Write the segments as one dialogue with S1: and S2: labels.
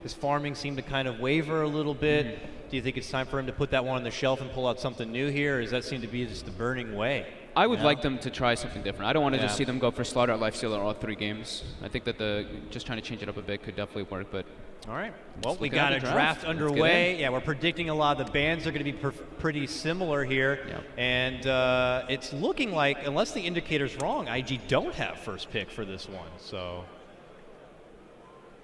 S1: His farming seemed to kind of waver a little bit. Do you think it's time for him to put that one on the shelf and pull out something new here, or does that seem to be just the burning way?
S2: I would like them to try something different. I don't want to just see them go for Slaughter, Lifestealer all 3 games. I think that just trying to change it up a bit could definitely work, but...
S1: All right. Well, we got a draft underway. Yeah, we're predicting a lot of the bans are going to be pretty similar here.
S2: Yep.
S1: And it's looking like, unless the indicator's wrong, IG don't have first pick for this one. So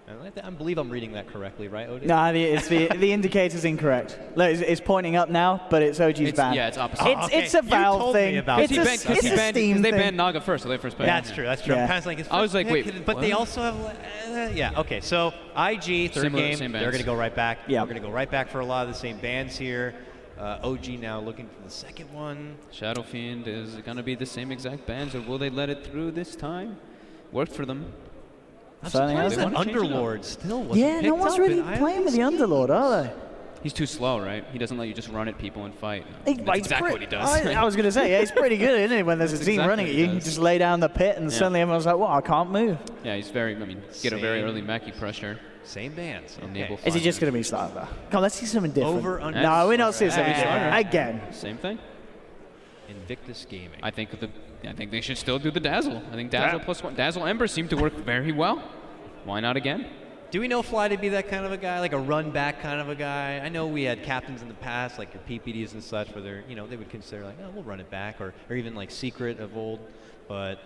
S1: I believe I'm reading that correctly, right, Odie?
S3: No, the indicator's incorrect. Look, it's pointing up now, but it's OG's ban.
S2: Yeah, it's opposite.
S3: It's a Valve thing.
S2: It's a Steam thing. They banned Naga first, so they first pick.
S1: That's true. That's true.
S3: Yeah.
S1: I'm kind of like,
S2: I was like, wait,
S1: but they also have. Yeah. Okay. So IG third game, they're going to go right back.
S3: Yeah.
S1: We're going to go right back for a lot of the same bans here. OG now looking for the second one.
S2: Shadow Fiend is going to be the same exact bans, or will they let it through this time? Worked for them.
S1: I'm surprised that Underlord still wasn't
S3: Yeah, no
S1: picked
S3: one's
S1: up
S3: really
S1: in
S3: playing with the Underlord, are they?
S2: He's too slow, right? He doesn't let you just run at people and fight.
S3: That's
S2: exactly what he does.
S3: I was going to say, yeah, he's pretty good, isn't he? When there's a team
S2: exactly
S3: running at you, you just lay down the pit, and suddenly everyone's like, well, I can't move.
S2: Yeah, he's very, get a very early Mackie pressure.
S1: Same bands.
S2: Enable
S3: Is he just going to be Slaughter? Come on, let's see something different.
S1: Over, under.
S3: No, we're not seeing something different. Again.
S2: Same thing.
S1: Invictus Gaming.
S2: I think they should still do the Dazzle. I think Dazzle +1. Dazzle Ember seemed to work very well. Why not again?
S1: Do we know Fly to be that kind of a guy, like a run back kind of a guy? I know we had captains in the past, like your PPDs and such, where they're, they would consider like, oh, we'll run it back, or even like Secret of old. But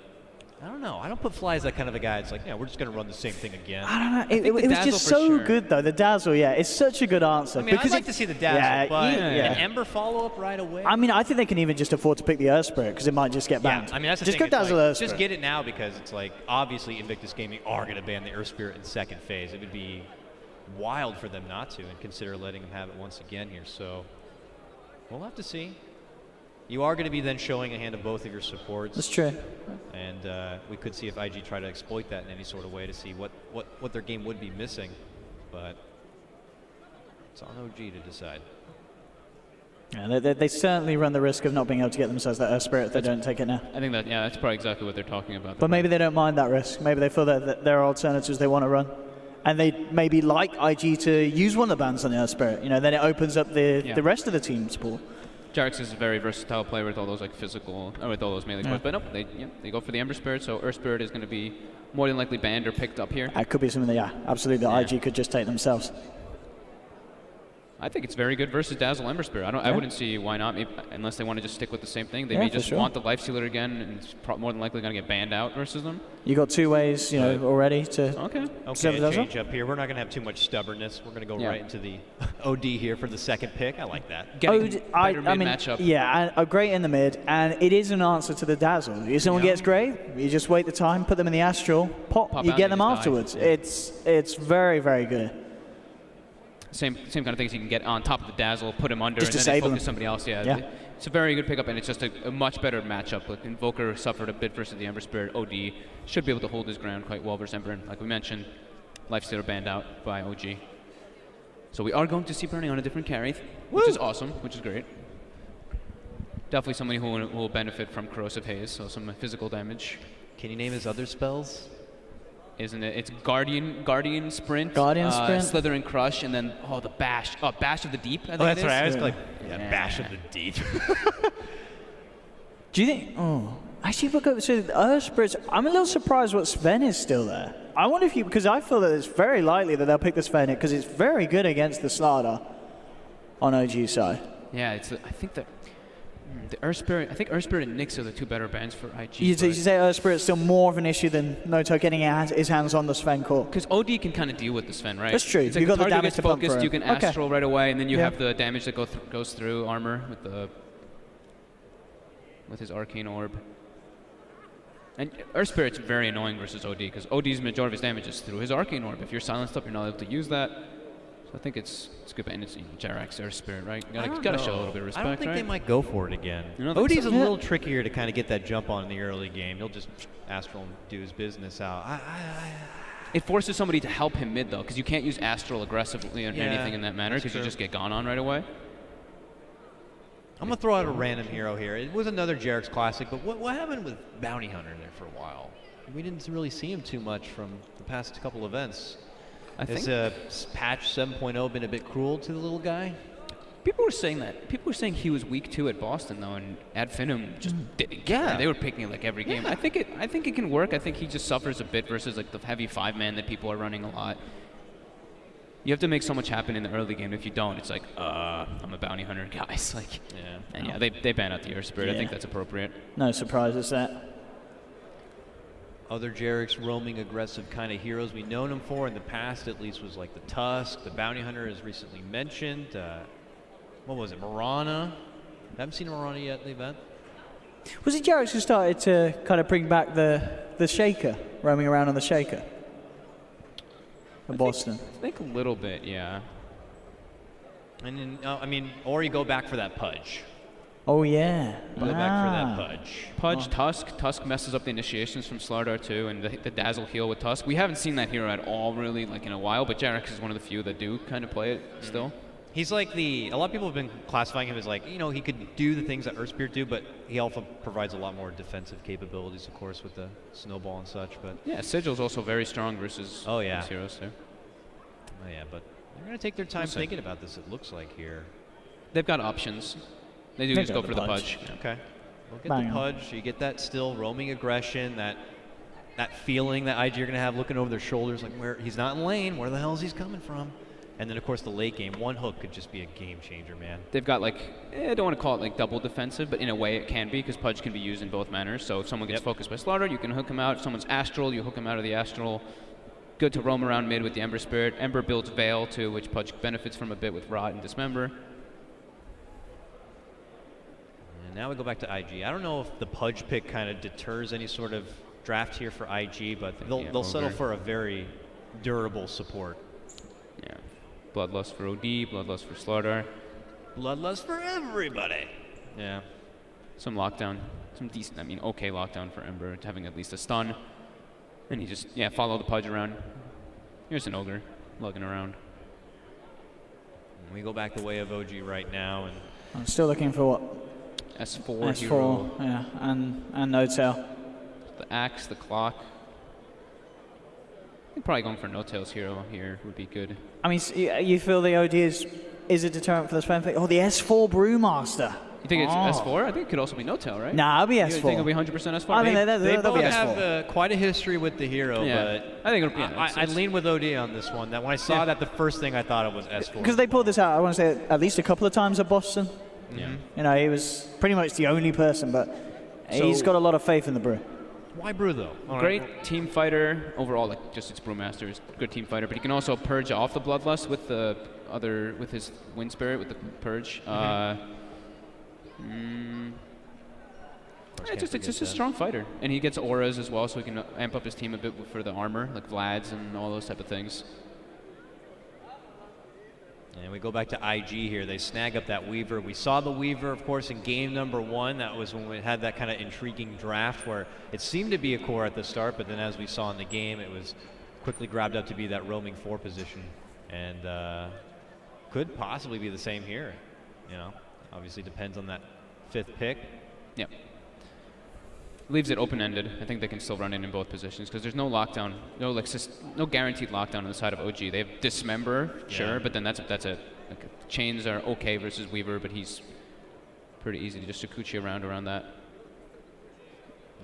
S1: I don't know. I don't put Fly as that kind of a guy. It's like, yeah, we're just going to run the same thing again.
S3: I don't know. It was just so good, though. The Dazzle, yeah, it's such a good answer.
S1: I mean, I'd like to see the Dazzle, but an Ember follow-up right away.
S3: I mean, I think they can even just afford to pick the Earth Spirit, because it might just get banned.
S1: Yeah, I mean, that's the
S3: just
S1: thing.
S3: Go Dazzle
S1: like,
S3: Earth Spirit.
S1: Just get it now, because it's like, obviously, Invictus Gaming are going to ban the Earth Spirit in second phase. It would be wild for them not to, and consider letting them have it once again here. So we'll have to see. You are going to be then showing a hand of both of your supports.
S3: That's true.
S1: And we could see if IG try to exploit that in any sort of way to see what their game would be missing. But it's on OG to decide.
S3: Yeah, they certainly run the risk of not being able to get themselves that Earth Spirit if they don't take it now.
S2: I think that's probably exactly what they're talking about.
S3: But maybe they don't mind that risk. Maybe they feel that there are alternatives they want to run. And they maybe like IG to use one of the bans on the Earth Spirit. Then it opens up the rest of the team's pool.
S2: Jarex is a very versatile player with all those physical, or with all those melee cards. But nope, they go for the Ember Spirit, so Earth Spirit is going to be more than likely banned or picked up here.
S3: That could be something that, absolutely, IG could just take themselves.
S2: I think it's very good versus Dazzle Ember Spirit. I wouldn't see why not, unless they want to just stick with the same thing. They may just want the Lifestealer again, and it's more than likely going to get banned out versus them.
S3: You got 2 ways, already to.
S1: Okay, change up here. We're not going to have too much stubbornness. We're going to go right into the OD here for the second pick. I like that.
S3: I mean, matchup. Yeah, a great in the mid, and it is an answer to the Dazzle. If someone gets great, you just wait the time, put them in the Astral, pop you get them afterwards. Yeah. It's very, very good.
S2: Same kind of things. You can get on top of the Dazzle, put him under,
S3: just
S2: and then focus somebody else. Yeah. It's a very good pickup, and it's just a much better matchup. Like Invoker suffered a bit versus the Ember Spirit. OD should be able to hold his ground quite well versus Ember. And like we mentioned, Lifestealer banned out by OG. So we are going to see Burning on a different carry, which is awesome, which is great. Definitely somebody who will benefit from Corrosive Haze, so some physical damage.
S1: Can you name his other spells?
S2: Isn't it? It's Guardian Sprint,
S3: Sprint,
S2: Slither and Crush, and then the Bash. Oh, Bash of the Deep. I think
S1: that's right. I was like, Bash of the Deep.
S3: Do you think? Oh, actually, look up. So Earth Spirits. I'm a little surprised what Sven is still there. I wonder if because I feel that it's very likely that they'll pick the Sven because it's very good against the Slaughter on OG side.
S2: Yeah, I think that. The Earth Spirit, I think Earth Spirit and Nyx are the 2 better bans for IG.
S3: You say Earth Spirit's still more of an issue than Noto getting his hands on the Sven core?
S2: Because OD can kind of deal with the Sven, right?
S3: That's true.
S2: It's like
S3: you got the damage
S2: to focus, you can Astral right away, and then you have the damage that goes through armor with his Arcane Orb. And Earth Spirit's very annoying versus OD, because OD's majority of his damage is through his Arcane Orb. If you're silenced up, you're not able to use that. I think it's good, and it's Jarex, Earth Spirit, right? You gotta show a little bit of respect,
S1: I don't think
S2: they
S1: might go for it again. OD's a little trickier to kind of get that jump on in the early game. He'll just Astral and do his business out.
S2: It forces somebody to help him mid, though, because you can't use Astral aggressively or anything in that manner, because you just get gone on right away.
S1: I'm going to throw out a random hero here. It was another Jarex Classic, but what happened with Bounty Hunter there for a while? We didn't really see him too much from the past couple events.
S2: I think
S1: Has patch 7.0 been a bit cruel to the little guy?
S2: people were saying that. People were saying he was weak too at Boston though, and Ad Finum just didn't care.
S1: Yeah.
S2: They were picking like every game. I think it can work. I think he just suffers a bit versus like the heavy 5-man that people are running a lot. You have to make so much happen in the early game. If you don't, it's like, I'm a bounty hunter, guys. Like, and they ban out the Air Spirit. I think that's appropriate.
S3: No surprises there.
S1: Other Jarek's roaming aggressive kind of heroes we've known him for in the past at least was like the Tusk, the Bounty Hunter is recently mentioned. What was it, Marana? Haven't seen Marana yet in the event.
S3: Was it Jarek's who started to kind of bring back the Shaker, roaming around on the Shaker? In Boston.
S2: I think a little bit, yeah.
S1: And then, I mean, or you go back for that Pudge.
S3: Oh, yeah.
S1: You go back for that Pudge.
S2: Pudge, Tusk. Tusk messes up the initiations from Slardar too, and the Dazzle heal with Tusk. We haven't seen that hero at all, really, like in a while, but Jarex is one of the few that do kind of play it still.
S1: He's like a lot of people have been classifying him as like, he could do the things that Earthspirit do, but he also provides a lot more defensive capabilities, of course, with the Snowball and such. But
S2: yeah, Sigil's also very strong versus these heroes too.
S1: Oh yeah, but they're going to take their time thinking about this, it looks like here.
S2: They've got options. They do just go for the Pudge.
S1: Okay. We'll get the Pudge. You get that still roaming aggression, that feeling that IG are going to have looking over their shoulders, like where he's not in lane, where the hell is he coming from? And then, of course, the late game. One hook could just be a game changer, man.
S2: They've got, like, I don't want to call it, like, double defensive, but in a way it can be, because Pudge can be used in both manners. So if someone gets focused by Slaughter, you can hook him out. If someone's Astral, you hook him out of the Astral. Good to roam around mid with the Ember Spirit. Ember builds Veil, too, which Pudge benefits from a bit with Rot and Dismember.
S1: And now we go back to IG. I don't know if the Pudge pick kind of deters any sort of draft here for IG, but they'll settle for a very durable support.
S2: Yeah. Bloodlust for OD, Bloodlust for Slardar.
S1: Bloodlust for everybody. Yeah.
S2: Some lockdown. Some decent, okay lockdown for Ember, having at least a stun. And you just, follow the Pudge around. Here's an Ogre, lugging around.
S1: And we go back the way of OG right now. And
S3: I'm still looking for what?
S2: S4
S3: S4,
S2: hero.
S3: yeah, and No Tail.
S2: The Axe, the Clock. I think probably going for No Tail's hero here would be good.
S3: I mean, you feel the OD is a deterrent for the spam pick? Oh, the S4 Brewmaster.
S2: You think it's S4? I think it could also be No Tail, right?
S3: Nah, it'll be S4.
S2: You think it'll be 100% S4?
S3: I mean,
S1: they
S3: they'll
S1: both
S3: be
S1: have quite a history with the hero, but
S2: I think it'll be.
S1: I lean with OD on this one. That when I saw that, the first thing I thought it was S4.
S3: Because they pulled this out, I want to say, at least a couple of times at Boston.
S1: Yeah.
S3: He was pretty much the only person, but he's got a lot of faith in the Brew.
S1: Why Brew, though?
S2: Great team fighter overall, like just its Brewmaster is a good team fighter, but he can also purge off the Bloodlust with with his Wind Spirit with the purge. It's just a strong fighter, and he gets auras as well, so he can amp up his team a bit for the armor, like Vlad's and all those type of things.
S1: And we go back to IG here. They snag up that Weaver. We saw the Weaver, of course, in game number 1. That was when we had that kind of intriguing draft where it seemed to be a core at the start, but then as we saw in the game, it was quickly grabbed up to be that roaming 4 position. And could possibly be the same here. Obviously depends on that 5th pick.
S2: Yeah. Leaves it open-ended. I think they can still run it in both positions because there's no lockdown, no guaranteed lockdown on the side of OG. They have Dismember, sure, but then that's a chains are okay versus Weaver, but he's pretty easy to just Akuchi around that.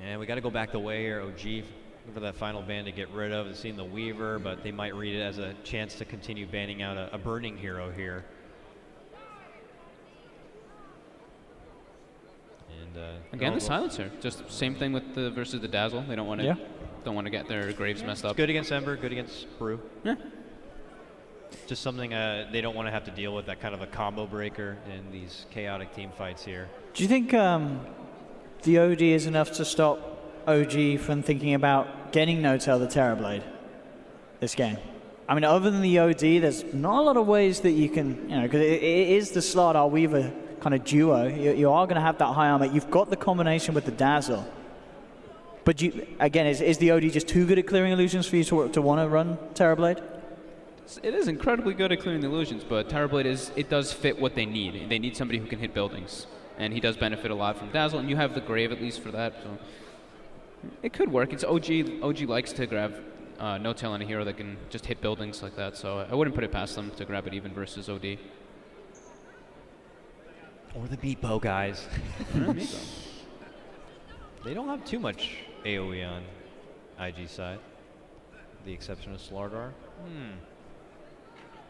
S1: Yeah, we got to go back the way here. OG for that final ban to get rid of. They've seen the Weaver, but they might read it as a chance to continue banning out a burning hero here.
S2: Again, the Silencer. Just same thing with the versus the Dazzle. They don't want to get their graves messed up.
S1: Good against Ember, good against Brew.
S2: Yeah.
S1: Just something they don't want to have to deal with, that kind of a combo breaker in these chaotic team fights here.
S3: Do you think the OD is enough to stop OG from thinking about getting No Tail the Terrorblade this game? I mean, other than the OD, there's not a lot of ways that you can, because it is the Slardar Weaver kind of duo. You are going to have that high armor. You've got the combination with the Dazzle. But again, is the OD just too good at clearing illusions for you to want to run Terrorblade?
S2: It is incredibly good at clearing the illusions, but Terrorblade it does fit what they need. They need somebody who can hit buildings, and he does benefit a lot from Dazzle, and you have the Grave at least for that. So it could work. It's OG likes to grab no-tail and a hero that can just hit buildings like that. So I wouldn't put it past them to grab it even versus OD.
S1: Or the BO guys. They don't have too much AoE on IG side, with the exception of Slardar.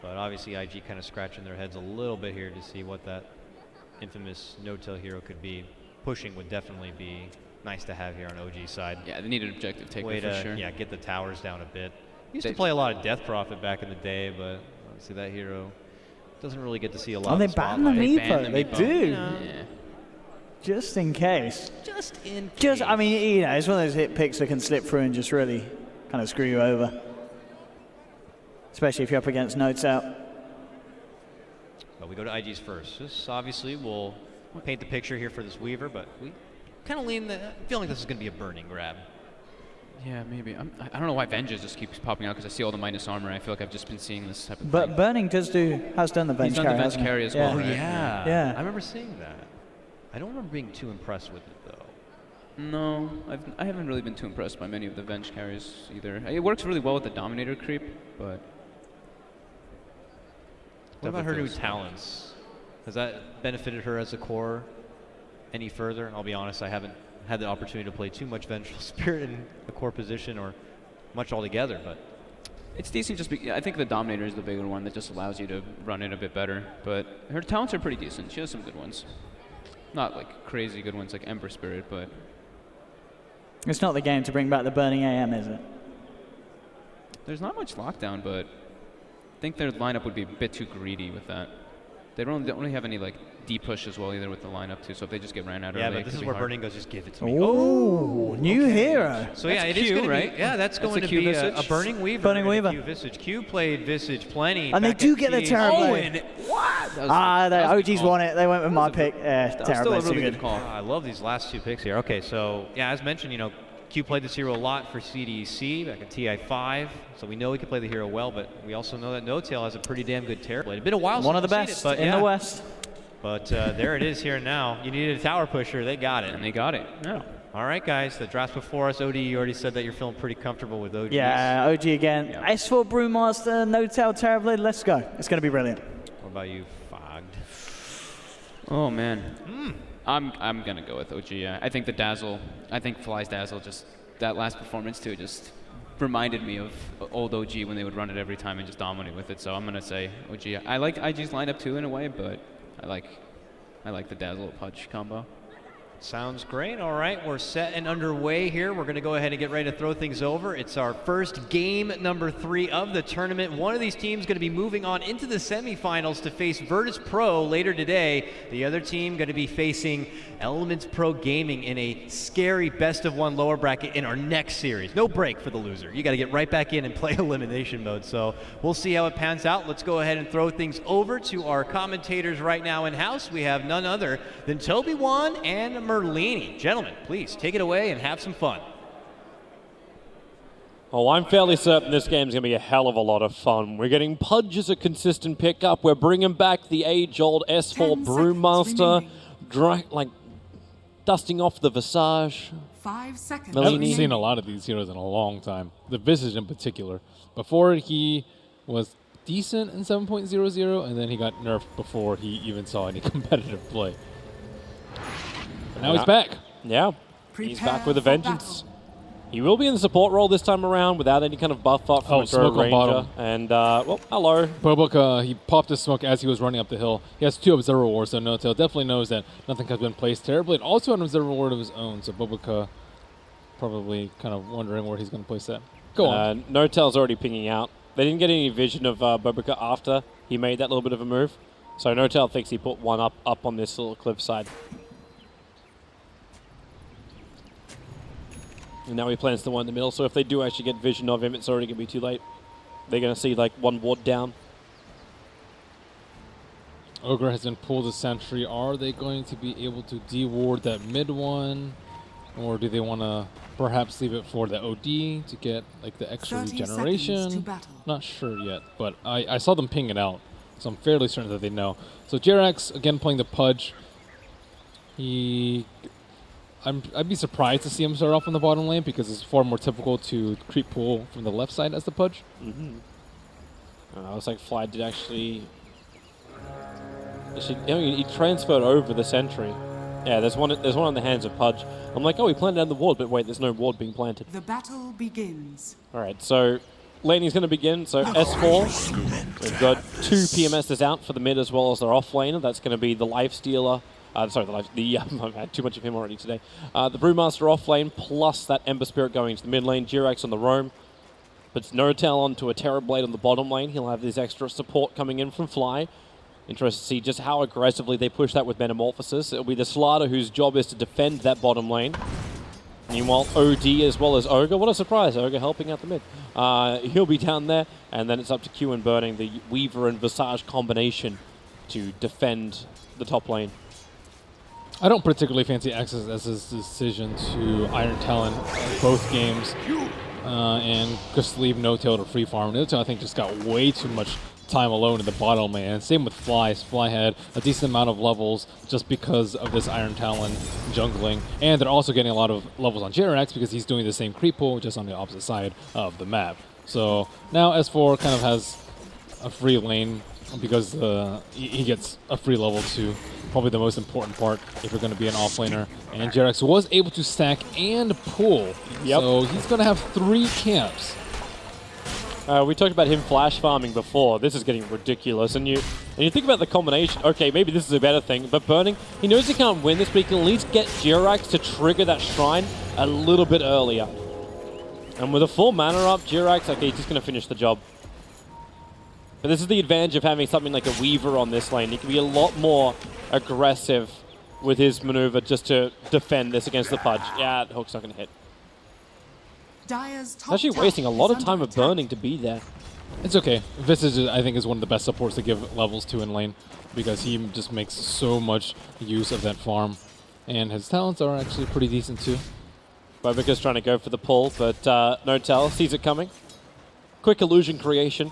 S1: But obviously IG kind of scratching their heads a little bit here to see what that infamous no-tail hero could be. Pushing would definitely be nice to have here on OG side.
S2: Yeah, they need an objective taker
S1: Way
S2: for
S1: to,
S2: sure.
S1: yeah, get the towers down a bit. Used to play a lot of Death Prophet back in the day, but obviously that hero doesn't really get to see a lot
S3: Oh,
S1: of
S3: they
S1: the
S3: ban the
S1: spotlight.
S3: Meepo. They do.
S2: Yeah.
S3: Just in case.
S1: Just in case.
S3: Just, I mean, you know, it's one of those hit picks that can slip through and just really kind of screw you over. Especially if you're up against notes out.
S1: But we go to IGs first. This obviously will paint the picture here for this Weaver, but we kind of lean the feeling this is going to be a burning grab.
S2: Yeah, maybe. I don't know why Vengeance just keeps popping out because I see all the minus armor. I feel like I've just been seeing this type of
S3: But
S2: thing.
S3: Burning has done the bench
S2: He's done
S3: carry.
S2: the bench
S3: hasn't he?
S2: carry as
S3: Yeah.
S2: well,
S1: Oh,
S2: right?
S1: yeah.
S3: Yeah.
S1: I remember seeing that. I don't remember being too impressed with it, though.
S2: No, I haven't really been too impressed by many of the bench carries either. It works really well with the Dominator creep, but...
S1: What about her new
S2: feels-
S1: talents? Has that benefited her as a core any further? I'll be honest, I haven't had the opportunity to play too much Vengeful Spirit in the core position or much altogether, but
S2: It's decent just I think the Dominator is the bigger one that just allows you to run it a bit better. But her talents are pretty decent. She has some good ones. Not like crazy good ones like Ember Spirit, but...
S3: It's not the game to bring back the Burning AM, is it?
S2: There's not much lockdown, but I think their lineup would be a bit too greedy with that. They don't really have any like deep push as well either with the lineup too. So if they just get ran out
S1: yeah,
S2: early,
S1: but
S2: it
S1: this
S2: could
S1: is
S2: be
S1: where
S2: hard.
S1: Burning goes, just give it to me.
S3: Oh, new hero.
S1: So yeah,
S2: That's
S1: it is
S2: Q,
S1: going
S2: right?
S1: to be, yeah, that's
S2: That's
S1: going
S2: a
S1: to
S2: Q
S1: be a
S2: Visage?
S1: Burning Weaver.
S3: Burning
S1: and a
S3: Weaver.
S1: Q Visage. Q played Visage plenty.
S3: And they
S1: back
S3: do
S1: at
S3: get the
S1: TH.
S3: Terrorblade.
S2: What?
S3: The
S2: that was a good
S3: OGs
S2: call.
S3: won it. They went with my pick.
S2: That was still a
S3: Terrorblade's too
S2: really
S3: good.
S2: good call.
S1: I love these last two picks here. Okay, so yeah, as mentioned, you know, Q played this hero a lot for CDC back at TI5, so we know he can play the hero well, but we also know that No-Tail has a pretty damn good Terrorblade. It's been a while
S3: One of
S1: since
S3: the
S1: we've seen
S3: best
S1: it, but
S3: in
S1: yeah.
S3: the West.
S1: But there it is here and now. You needed a tower pusher. They got it.
S2: And they got it. Yeah.
S1: All right, guys. The draft's before us. OD, you already said that you're feeling pretty comfortable with OGs.
S3: Yeah, OG again.
S2: Yeah.
S3: S4 Brewmaster, No-Tail Terrorblade. Let's go. It's going to be brilliant.
S1: What about you, Fogged?
S2: Oh man. I'm gonna go with OG. Yeah. I think the Dazzle. I think Fly's Dazzle. Just that last performance too. Just reminded me of old OG when they would run it every time and just dominate with it. So I'm gonna say OG. I like IG's lineup too in a way, but I like the Dazzle Pudge combo.
S1: Sounds great. All right, we're set and underway here. We're going to go ahead and get ready to throw things over. It's our first game number 3 of the tournament. One of these teams going to be moving on into the semifinals to face Virtus Pro later today. The other team going to be facing Elements Pro Gaming in a scary best-of-1 lower bracket in our next series. No break for the loser. You got to get right back in and play elimination mode. So we'll see how it pans out. Let's go ahead and throw things over to our commentators right now in-house. We have none other than Toby Wan and Merlini. Gentlemen, please take it away and have some fun.
S4: Oh, I'm fairly certain this game's going to be a hell of a lot of fun. We're getting Pudge as a consistent pickup. We're bringing back the age-old S4 Brewmaster, dusting off the Visage.
S5: 5 seconds.
S4: Merlini.
S6: I haven't seen a lot of these heroes in a long time. The Visage in particular. Before he was decent in 7.00, and then he got nerfed before he even saw any competitive play. But now he's back.
S4: Yeah, he's back with a
S5: Prepare for
S4: vengeance. He will be in the support role this time around without any kind of buff up from
S6: Oh,
S4: a
S6: smoke on
S4: Ranger.
S6: bottom.
S4: And, well, hello.
S6: Boboka, he popped his smoke as he was running up the hill. He has 2 Observer Wards, so No-Tail definitely knows that nothing has been placed terribly. And also an Observer Ward of his own, so Boboka probably kind of wondering where he's going to place that. Go on.
S4: No-Tail's already pinging out. They didn't get any vision of Boboka after he made that little bit of a move. So No-Tail thinks he put one up on this little cliff side. And now he plans the one in the middle, so if they do actually get vision of him, it's already going to be too late. They're going to see, like, one ward down.
S6: Ogre has been pulled a sentry. Are they going to be able to de-ward that mid one? Or do they want to perhaps leave it for the OD to get like the extra
S5: 30 seconds to
S6: regeneration?
S5: battle.
S6: Not sure yet, but I saw them ping it out, so I'm fairly certain that they know. So Jerax, again, playing the Pudge. He I'd be surprised to see him start off on the bottom lane because it's far more typical to creep pull from the left side as the Pudge.
S4: Looks like Fly did actually I mean, he transferred over the sentry. Yeah, there's one on the hands of Pudge. I'm like, oh, he planted down the ward, but wait, there's no ward being planted.
S5: The battle begins.
S4: All right, so laning's going to begin. So S4, we've got 2 PMSs out for the mid as well as their off laner. That's going to be the Life Stealer. I've had too much of him already today. The Brewmaster off lane plus that Ember Spirit going into the mid lane. Jirax on the roam. Puts No-Tail onto a Terror Blade on the bottom lane. He'll have this extra support coming in from Fly. Interested to see just how aggressively they push that with Metamorphosis. It'll be the Slardar whose job is to defend that bottom lane. Meanwhile, OD as well as Ogre. What a surprise, Ogre helping out the mid. He'll be down there, and then it's up to Q and Burning, the Weaver and Visage combination to defend the top lane.
S6: I don't particularly fancy XSS's decision to Iron Talon both games and just leave No-Tail to free farm. No-Tail, I think, just got way too much time alone in the bottom lane. And same with Fly. Fly had a decent amount of levels just because of this Iron Talon jungling. And they're also getting a lot of levels on Jirax because he's doing the same creep pull just on the opposite side of the map. So now S4 kind of has a free lane because he gets a free level too. Probably the most important part if you're going to be an offlaner. And Jirax was able to stack and pull.
S4: Yep.
S6: So he's going to have 3 camps.
S4: We talked about him flash farming before. This is getting ridiculous. And you think about the combination. Okay, maybe this is a better thing. But Burning, he knows he can't win this, but he can at least get Jirax to trigger that shrine a little bit earlier. And with a full mana up, Jirax, okay, he's just going to finish the job. But this is the advantage of having something like a Weaver on this lane. He can be a lot more aggressive with his maneuver just to defend this against the Pudge. Yeah, the hook's not going to hit.
S5: Dire's top
S4: Actually
S5: tower
S4: wasting a lot
S5: is
S4: of time
S5: under
S4: of
S5: attack.
S4: Burning to be there.
S6: It's okay. Visage, I think, is one of the best supports to give levels to in lane because he just makes so much use of that farm. And his talents are actually pretty decent too.
S4: Bobika's trying to go for the pull, but No-Tail sees it coming. Quick illusion creation.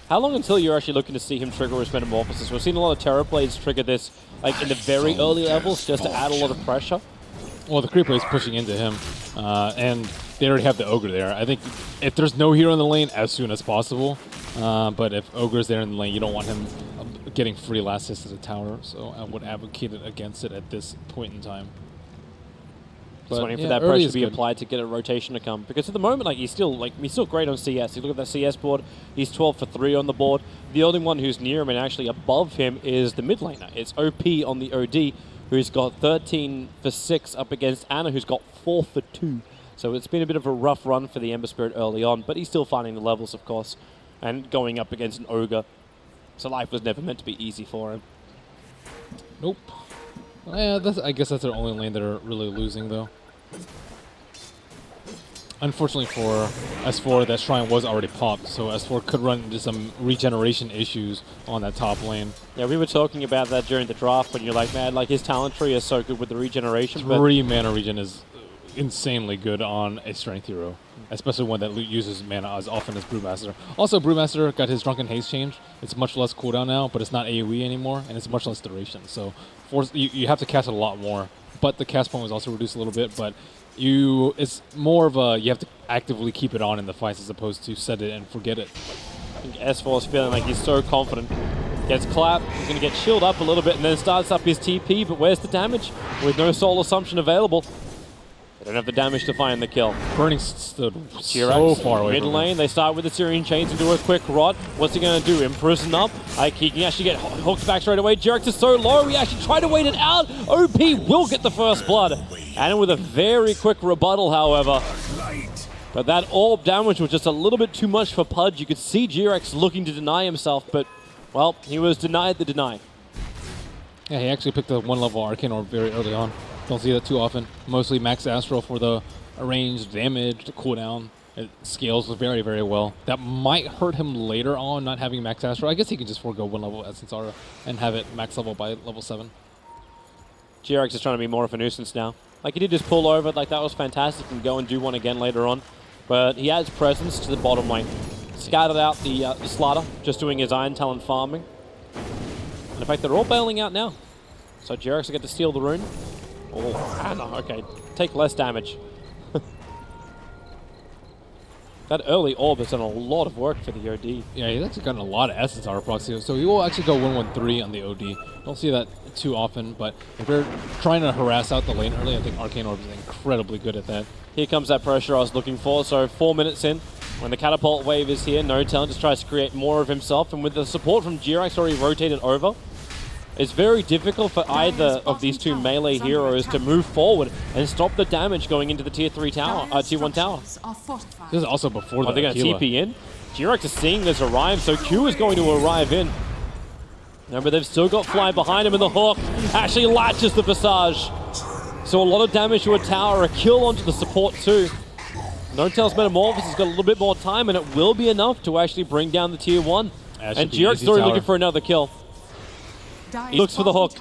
S4: How long until you're actually looking to see him trigger his Metamorphosis? We've seen a lot of Terror Blades trigger this like in the very early levels just to add a lot of pressure.
S6: Well, the creeper is pushing into him, and they already have the Ogre there. I think if there's no hero in the lane, as soon as possible. But if Ogre's there in the lane, you don't want him getting free last hits to the tower. So I would advocate it against it at this point in time.
S4: Just waiting for
S6: yeah,
S4: that
S6: early
S4: pressure
S6: is
S4: to be
S6: good.
S4: applied to get a rotation to come. Because at the moment, he's still great on CS. You look at that CS board, he's 12 for 3 on the board. The only one who's near him and actually above him is the mid laner. It's OP on the OD, who's got 13 for 6 up against Anna, who's got 4 for 2. So it's been a bit of a rough run for the Ember Spirit early on, but he's still finding the levels, of course, and going up against an Ogre. So life was never meant to be easy for him.
S6: Nope. Yeah, I guess that's their only lane that are really losing, though. Unfortunately for S4, that shrine was already popped, so S4 could run into some regeneration issues on that top lane.
S4: Yeah, we were talking about that during the draft when you're like, man, his talent tree is so good with the regeneration.
S6: 3 mana regen is insanely good on a strength hero, especially one that uses mana as often as Brewmaster. Also, Brewmaster got his Drunken Haze change. It's much less cooldown now, but it's not AoE anymore, and it's much less duration. So you have to cast it a lot more, but the cast point was also reduced a little bit, but it's more of a, you have to actively keep it on in the fights as opposed to set it and forget it.
S4: I think S4 is feeling like he's so confident. Gets clapped, he's going to get shielded up a little bit and then starts up his TP, but where's the damage? With no soul assumption available. They don't have the damage to find the kill.
S6: Burning stood so
S4: Jirax,
S6: far away
S4: mid
S6: from
S4: lane,
S6: him.
S4: they start with the Syrian Chains and do a quick rod. What's he going to do? Imprison up? He can actually get hooked back straight away. Jirax is so low, he actually tried to wait it out. OP will get the first blood. And with a very quick rebuttal, however. But that orb damage was just a little bit too much for Pudge. You could see Jirax looking to deny himself, but, well, he was denied the deny.
S6: Yeah, he actually picked up 1-level Arcane Orb very early on. Don't see that too often. Mostly Max Astral for the ranged damage, the cooldown. It scales very, very well. That might hurt him later on, not having Max Astral. I guess he can just forego 1-level Essence Aura and have it max level by level 7.
S4: Jirax is trying to be more of a nuisance now. He did just pull over, that was fantastic, and go and do one again later on. But he adds presence to the bottom lane. Scattered out the Slardar, just doing his Iron Talon farming. And in fact, they're all bailing out now. So Jerax will get to steal the rune. Oh, Ana, okay. Take less damage. That early orb has done a lot of work for the OD.
S6: Yeah, he's actually gotten a lot of essence out of proxy, so he will actually go 1-1-3 on the OD. Don't see that too often, but if you're trying to harass out the lane early, I think Arcane Orb is incredibly good at that.
S4: Here comes that pressure I was looking for. So 4 minutes in, when the catapult wave is here, N0tail just tries to create more of himself, and with the support from Jerax already rotated over, it's very difficult for either of these two melee heroes to move forward and stop the damage going into the tier 3 tower, tier 1 tower.
S6: This is also before the
S4: They're going to
S6: Aquila.
S4: TP in. Jerax is seeing this arrive, so Q is going to arrive in. Remember, they've still got Fly behind him, and the hook actually latches the Visage. So a lot of damage to a tower, a kill onto the support too. N0tail's Metamorphosis has got a little bit more time, and it will be enough to actually bring down the tier 1. And Jerax is already looking for another kill. Looks for the hook.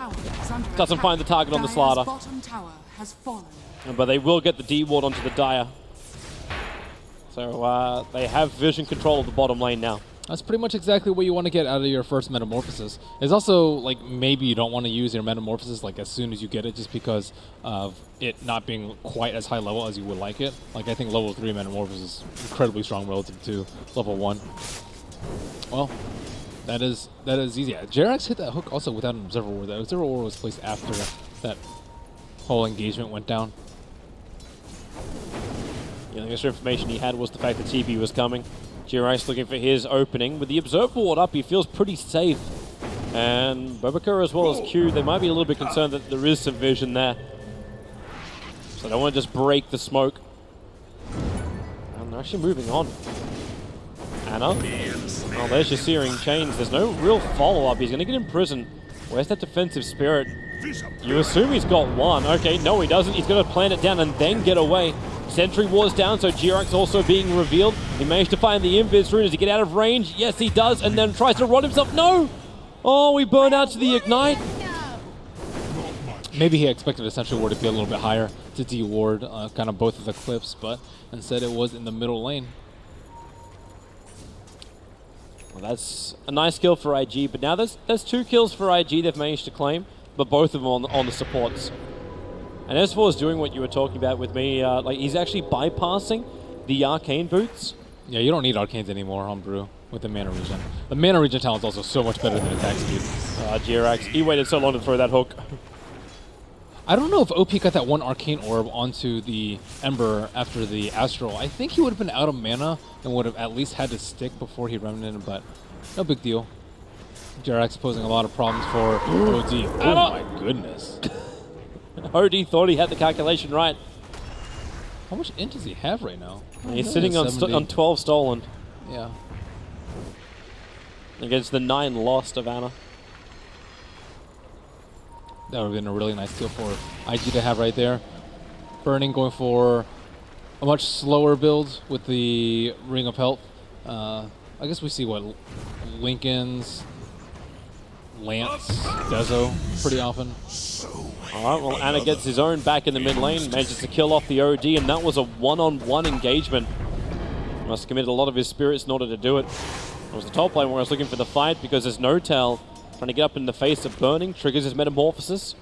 S4: Doesn't find the target on the Slardar. But they will get the D-ward onto the Dire. So they have vision control of the bottom lane now.
S6: That's pretty much exactly what you want to get out of your first Metamorphosis. It's also like maybe you don't want to use your Metamorphosis like as soon as you get it, just because of it not being quite as high level as you would like it. Like I think level 3 Metamorphosis is incredibly strong relative to level 1. Well, that is easy. Yeah, Jerax hit that hook also without an Observer Ward. That Observer Ward was placed after that whole engagement went down.
S4: The only extra information he had was the fact that TP was coming. Jerax looking for his opening. With the Observer Ward up, he feels pretty safe. And Bobaka as well as Q, they might be a little bit concerned that there is some vision there. So they don't want to just break the smoke. And they're actually moving on. Ana. Oh, there's your Searing Chains. There's no real follow-up. He's going to get imprisoned. Where's that defensive spirit? You assume he's got one. Okay, no he doesn't. He's going to plant it down and then get away. Sentry Ward's down, so Jerax also being revealed. He managed to find the Invis rune. Does he get out of range? Yes, he does, and then tries to run himself. No! Oh, we burn out to the Ignite.
S6: Maybe he expected a Sentry Ward to be a little bit higher to D-ward kind of both of the clips, but instead it was in the middle lane.
S4: Well, that's a nice kill for IG, but now there's 2 kills for IG they've managed to claim, but both of them on the supports. And as far as doing what you were talking about with me, like he's actually bypassing the Arcane boots.
S6: Yeah, you don't need Arcanes anymore on Brew with the mana regen. The mana regen talent is also so much better than attack speed.
S4: Jerax, he waited so long to throw that hook.
S6: I don't know if OP got that one Arcane Orb onto the Ember after the Astral. I think he would have been out of mana and would have at least had to stick before he Remnanted, but no big deal. Jerax posing a lot of problems for OD. Oh my goodness.
S4: OD thought he had the calculation right.
S6: How much int does he have right now?
S4: He's sitting on 12 stolen.
S6: Yeah.
S4: Against the 9 lost of Ana.
S6: That would have been a really nice deal for IG to have right there. Burning going for a much slower build with the Ring of Health. I guess we see what Lincoln's, Lance, Dezo pretty often.
S4: Alright, well Ana gets his own back in the mid lane, manages to kill off the OD, and that was a one-on-one engagement. Must have committed a lot of his spirits in order to do it. It was the top lane where I was looking for the fight because there's N0tail trying to get up in the face of Burning, triggers his Metamorphosis.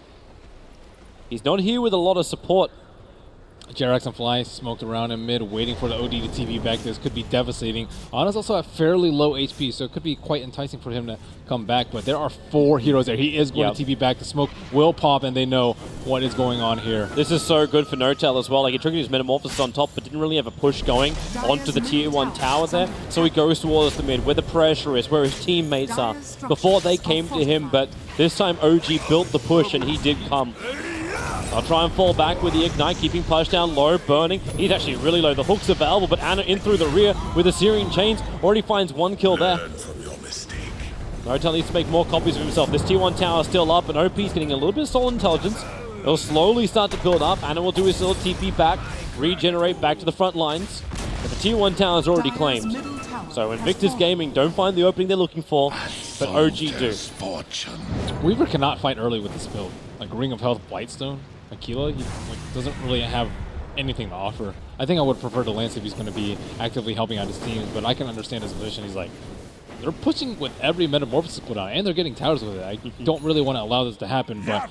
S4: He's not here with a lot of support.
S6: Jerax and Fly smoked around in mid, waiting for the OD to TV back. This could be devastating. Ana's also at fairly low HP, so it could be quite enticing for him to come back. But there are 4 heroes there. He is going to TV back. The smoke will pop, and they know what is going on here.
S4: This is so good for N0tail as well. Like, he triggered his Metamorphosis on top, but didn't really have a push going onto the tier 1 tower there. So he goes towards the mid, where the pressure is, where his teammates are, before they came to him. But this time, OG built the push, and he did come. I'll try and fall back with the Ignite, keeping Push down low, Burning. He's actually really low. The hook's available, but Ana in through the rear with the Searing Chains. Already finds 1 kill there. N0tail needs to make more copies of himself. This tier 1 tower is still up, and OP's getting a little bit of soul intelligence. It'll slowly start to build up. Ana will do his little TP back, regenerate back to the front lines. But the tier 1 tower is already claimed. So Invictus Gaming don't find the opening they're looking for, but OG do.
S6: Weaver cannot fight early with this build. Like Ring of Health, Blightstone, Aquila, he doesn't really have anything to offer. I think I would prefer to Lance if he's going to be actively helping out his teams, but I can understand his position. He's like, they're pushing with every Metamorphosis put on, and they're getting towers with it. I don't really want to allow this to happen, but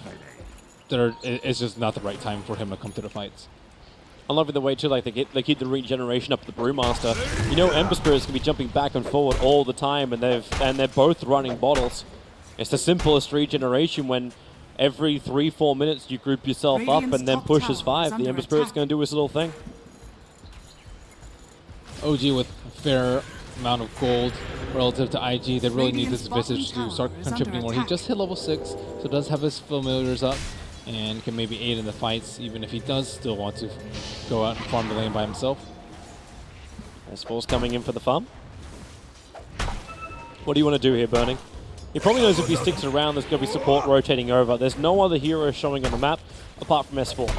S6: it's just not the right time for him to come to the fights.
S4: I love the way too, like they keep the regeneration up with the Brewmaster. You know, Ember Spirits can be jumping back and forward all the time, and they're both running bottles. It's the simplest regeneration when every 3-4 minutes you group yourself up and then push as 5. The Ember Spirit's going to do his little thing.
S6: OG with a fair amount of gold relative to IG. They really need this Visage to start contributing more. He just hit level 6, so does have his familiars up and can maybe aid in the fights, even if he does still want to go out and farm the lane by himself.
S4: S4's coming in for the farm. What do you want to do here, Burning? He probably knows if he sticks around, there's going to be support rotating over. There's no other hero showing on the map apart from S4.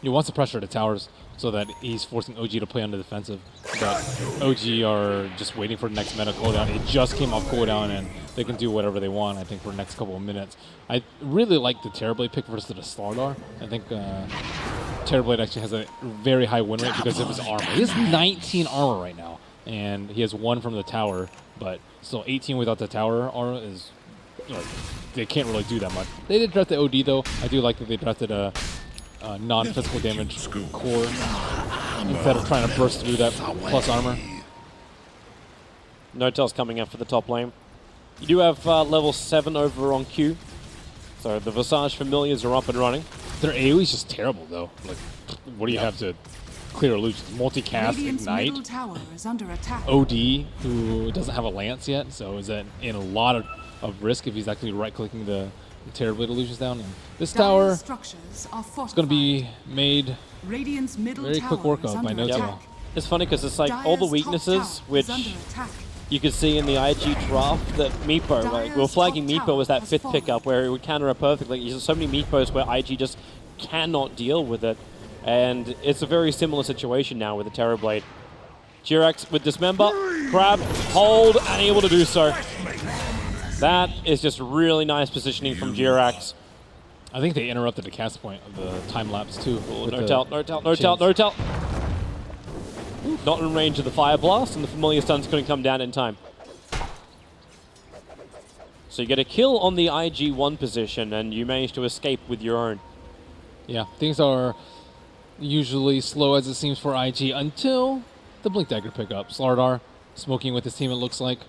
S6: He wants to pressure the towers so that he's forcing OG to play on the defensive. But OG are just waiting for the next meta cooldown. It just came off cooldown, and they can do whatever they want, I think, for the next couple of minutes. I really like the Terrorblade pick versus the Slardar. I think Terrorblade actually has a very high win rate because of his armor. He has 19 armor right now, and he has 1 from the tower, but still 18 without the tower armor is, you know, they can't really do that much. They did draft the OD, though. I do like that they drafted a non-physical damage core instead of trying to burst through that plus armor.
S4: Notel's coming up for the top lane. You do have level 7 over on Q, so the Visage Familiars are up and running.
S6: Their AoE is just terrible, though. Like, what do you have to clear illusions? Multicast,
S5: Radiant's
S6: Ignite,
S5: middle tower is under attack.
S6: OD, who doesn't have a Lance yet, so is that in a lot of risk if he's actually right-clicking the Terrorblade illusions down. And this tower is going to be made
S5: Radiant's middle
S6: very quick work of by Notel.
S4: It's funny because it's like all the weaknesses which you could see in the IG draft that Meepo, like we were flagging Meepo as that 5th pickup where it would counter it perfectly. There's so many Meepos where IG just cannot deal with it. And it's a very similar situation now with the Terrorblade. Jirax with Dismember, grab, hold, and able to do so. That is just really nice positioning from Jirax.
S6: I think they interrupted the cast point of the time lapse too.
S4: No-tel. Not in range of the Fire Blast, and the Familiar Stuns couldn't come down in time. So you get a kill on the IG1 position, and you manage to escape with your own.
S6: Yeah, things are usually slow as it seems for IG until the Blink Dagger pickup. Slardar smoking with his team, it looks like.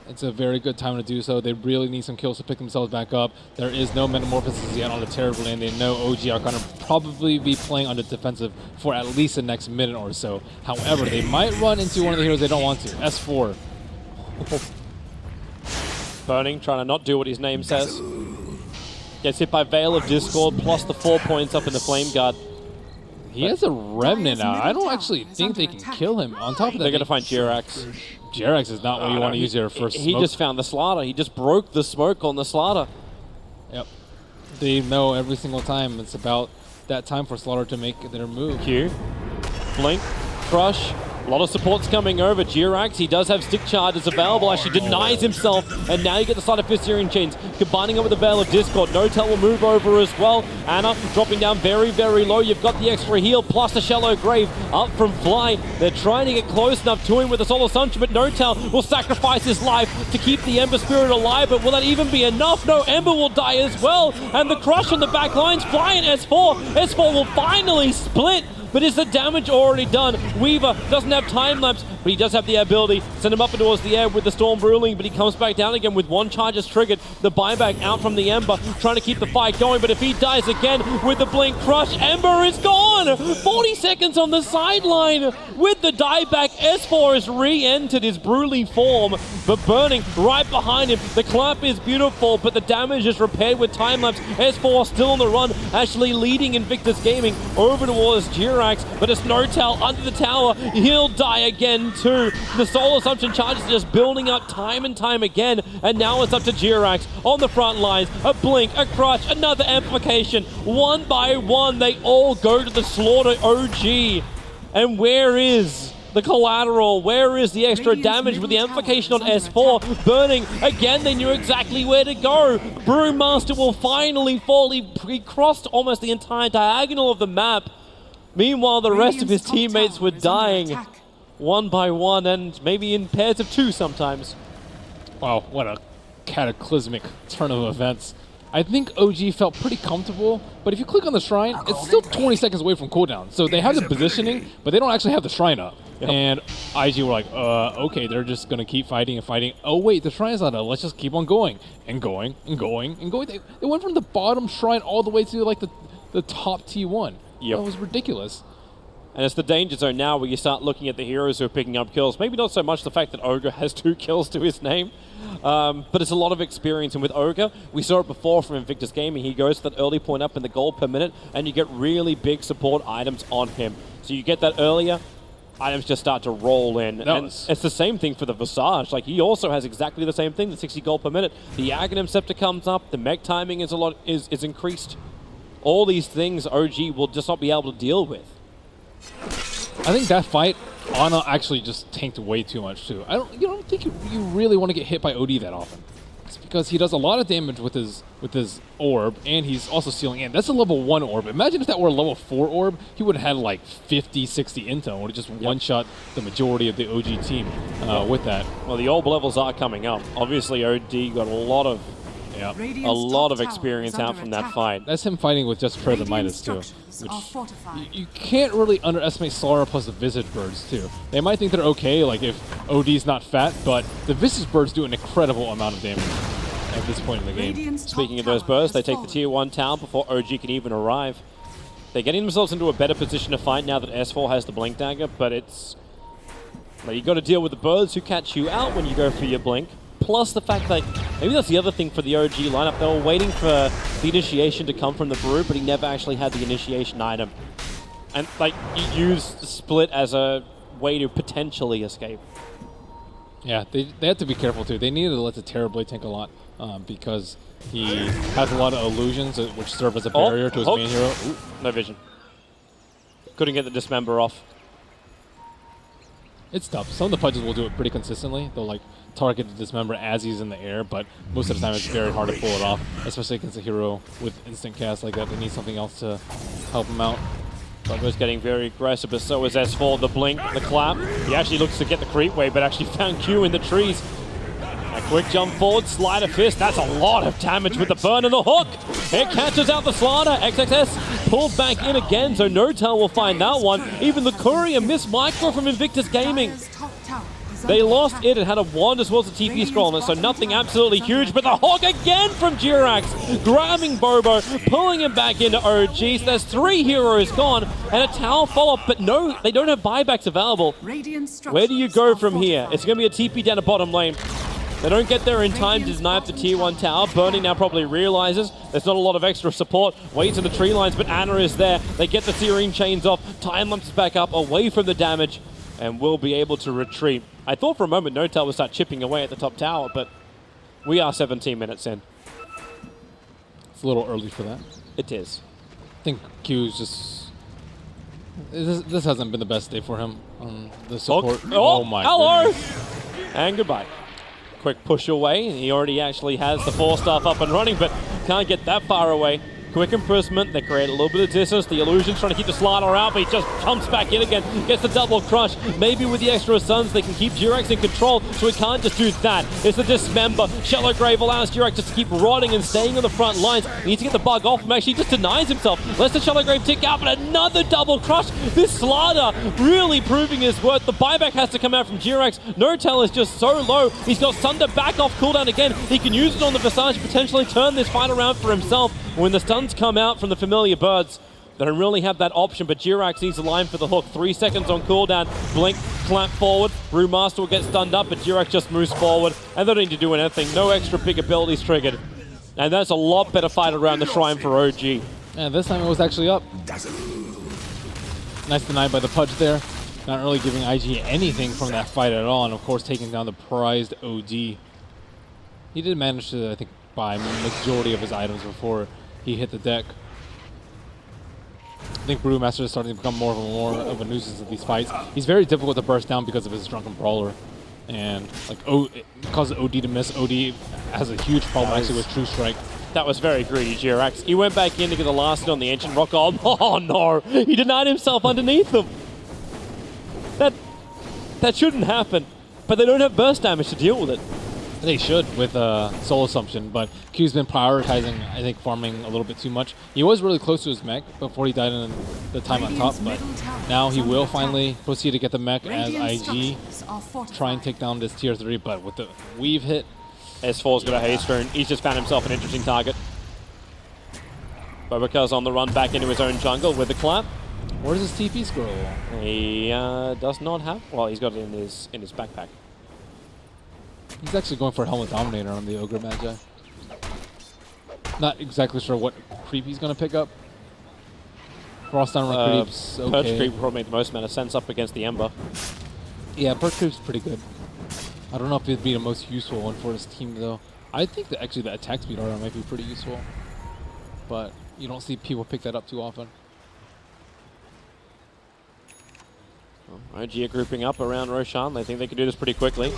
S6: It's a very good time to do so. They really need some kills to pick themselves back up. There is no Metamorphosis yet on the Terrorblade, and they know OG are going to probably be playing on the defensive for at least the next minute or so. However, they might run into one of the heroes they don't want to. S4.
S4: Burning, trying to not do what his name says. Gets hit by Veil of Discord, plus the 4 points up in the Flame Guard.
S6: He has a Remnant now. I don't actually think they can kill him. On top of that,
S4: they're going to find Jirax.
S6: Jirax is not what you want to use your first
S4: He
S6: smoke.
S4: just found the Slaughter. He just broke the smoke on the Slaughter.
S6: Yep. They know every single time it's about that time for Slaughter to make their move.
S4: Q. Blink. Crush. A lot of supports coming over. Jirax, he does have stick charges available. Actually denies himself. And now you get the start of Fissurian Chains. Combining it with the Veil of Discord. Notel will move over as well. Anna dropping down very, very low. You've got the extra heal plus the Shallow Grave up from Fly. They're trying to get close enough to him with the Soul Assumption, but Notel will sacrifice his life to keep the Ember Spirit alive. But will that even be enough? No, Ember will die as well. And the Crush on the back lines. Fly and S4. S4 will finally split. But is the damage already done? Weaver doesn't have time lapse, but he does have the ability. Send him up and towards the air with the Storm Ruling, but he comes back down again with 1 charge as triggered. The buyback out from the Ember, trying to keep the fight going, but if he dies again with the Blink Crush, Ember is gone! 40 seconds on the sideline with the dieback. S4 has re-entered his Brulee form, but Burning right behind him. The clap is beautiful, but the damage is repaired with time lapse. S4 still on the run, actually leading Invictus Gaming over towards Jirax. But it's Notel under the tower. He'll die again too. The Soul Assumption charges are just building up time and time again. And now it's up to Jirax on the front lines. A Blink, a Crush, another Amplification. One by one, they all go to the Slaughter OG. And where is the collateral? Where is the extra damage with the Amplification on S4? Burning, again, they knew exactly where to go. Brewmaster will finally fall. He crossed almost the entire diagonal of the map. Meanwhile, the rest of his teammates were dying. one by one and maybe in pairs of two sometimes.
S6: Wow, what a cataclysmic turn of events. I think OG felt pretty comfortable, but if you click on the shrine, it's still 20 seconds away from cooldown. So they have the positioning, but they don't actually have the shrine up. Yep. And IG were like, okay, they're just going to keep fighting and fighting. Oh, wait, the shrine's not up. Let's just keep on going and going and going and going. They went from the bottom shrine all the way to like the top T1.
S4: Yep.
S6: That was ridiculous.
S4: And it's the danger zone now where you start looking at the heroes who are picking up kills. Maybe not so much the fact that Ogre has 2 kills to his name, but it's a lot of experience. And with Ogre, we saw it before from Invictus Gaming. He goes to that early point up in the gold per minute, and you get really big support items on him. So you get that earlier, items just start to roll in. And it's the same thing for the Visage. Like, he also has exactly the same thing, the 60 gold per minute. The Aghanim Scepter comes up, the mech timing is increased. All these things OG will just not be able to deal with.
S6: I think that fight, Ana actually just tanked way too much too. You don't think you really want to get hit by OD that often. It's because he does a lot of damage with his orb, and he's also sealing in. That's a level 1 orb. Imagine if that were a level 4 orb, he would have had like 50, 60 intel and would have just one-shot the majority of the OG team with that.
S4: Well, the orb levels are coming up. Obviously, OD got a lot of experience out from that fight.
S6: That's him fighting with just Prayer the Midas too. Which you can't really underestimate Solara plus the Visage Birds too. They might think they're okay, like if OD's not fat, but the Visage Birds do an incredible amount of damage at this point in the game.
S4: Speaking of those birds, they take the tier 1 town before OG can even arrive. They're getting themselves into a better position to fight now that S4 has the Blink Dagger, but it's... well, you got to deal with the birds who catch you out when you go for your Blink. Plus the fact that, maybe that's the other thing for the OG lineup, they were waiting for the initiation to come from the Brew, but he never actually had the initiation item. And like, you used Split as a way to potentially escape.
S6: Yeah, they have to be careful too. They needed to let the Terrorblade tank a lot because he has a lot of illusions which serve as a barrier to his main hero.
S4: Ooh, no vision. Couldn't get the Dismember off.
S6: It's tough. Some of the Pudges will do it pretty consistently. They'll like target the Dismember as he's in the air, but most of the time it's very hard to pull it off, especially against a hero with instant cast like that. They need something else to help him out.
S4: Buggo's getting very aggressive, but so is S4. The blink, the clap. He actually looks to get the creep wave, but actually found Q in the trees. A quick jump forward, slider fist. That's a lot of damage with the burn and the hook. It catches out the slider. XXS pulled back in again, so Notel will find that one. Even the courier missed micro from Invictus Gaming. They lost it and had a wand as well as a TP scroll on it, so nothing absolutely huge, but the hog again from Jirax, grabbing Bobo, pulling him back into OG. So there's 3 heroes gone and a tower follow-up, but no, they don't have buybacks available. Where do you go from here? It's going to be a TP down the bottom lane. They don't get there in time to deny up the tier 1 tower. Burning now probably realizes there's not a lot of extra support. Waits in the tree lines, but Ana is there. They get the Searing Chains off. Time lamps back up, away from the damage, and will be able to retreat. I thought for a moment Notel would start chipping away at the top tower, but we are 17 minutes in.
S6: It's a little early for that.
S4: It is.
S6: I think Q's just... This hasn't been the best day for him on the support.
S4: Oh
S6: my
S4: hello!
S6: goodness.
S4: And goodbye. Quick push away. He already actually has the 4-staff up and running, but can't get that far away. Quick imprisonment, they create a little bit of distance. The illusion's trying to keep the slider out, but he just jumps back in again, gets the double crush. Maybe with the extra suns, they can keep Jirax in control, so he can't just do that. It's the Dismember. Shallow Grave allows Jirax just to keep rotting and staying on the front lines. He needs to get the bug off him. Actually, he just denies himself. Lets the Shallow Grave tick out, but another double crush. This slider really proving his worth. The buyback has to come out from Jirax. Notel is just so low. He's got Sunder back off cooldown again. He can use it on the Visage, potentially turn this fight around for himself. When the stuns come out from the familiar birds, they don't really have that option, but Jirax needs a line for the hook. 3 seconds on cooldown. Blink, clamp forward. Brewmaster will get stunned up, but Jirax just moves forward, and they don't need to do anything. No extra big abilities triggered. And that's a lot better fight around the shrine for OG.
S6: Yeah, this time it was actually up. Nice deny by the Pudge there. Not really giving IG anything from that fight at all, and of course taking down the prized OD. He did manage to, I think, buy majority of his items before he hit the deck. I think Brewmaster is starting to become more of a nuisance in these fights. He's very difficult to burst down because of his Drunken Brawler. And like it causes OD to miss. OD has a huge problem actually with True Strike.
S4: That was very greedy, Jirax. He went back in to get the last hit on the Ancient Rock Golem. Oh no! He denied himself underneath them. That shouldn't happen. But they don't have burst damage to deal with it.
S6: They should with Soul Assumption, but Q's been prioritizing, I think, farming a little bit too much. He was really close to his mech before he died in the time on top, but now he will finally proceed to get the mech as IG, try and take down this tier 3, but with the weave hit.
S4: S4's got a haste rune. He's just found himself an interesting target. Bobakar's on the run back into his own jungle with the clap.
S6: Where's his TP scroll?
S4: He does not have. Well, he's got it in his backpack.
S6: He's actually going for a Helmet Dominator on the Ogre Magi. Not exactly sure what creep he's going to pick up. Frost Armor creeps, okay.
S4: Perch creep probably make the most amount of sense up against the Ember.
S6: Yeah, Perch creep's pretty good. I don't know if it'd be the most useful one for his team, though. I think that actually the attack speed aura might be pretty useful. But you don't see people pick that up too often.
S4: OG are grouping up around Roshan. They think they can do this pretty quickly.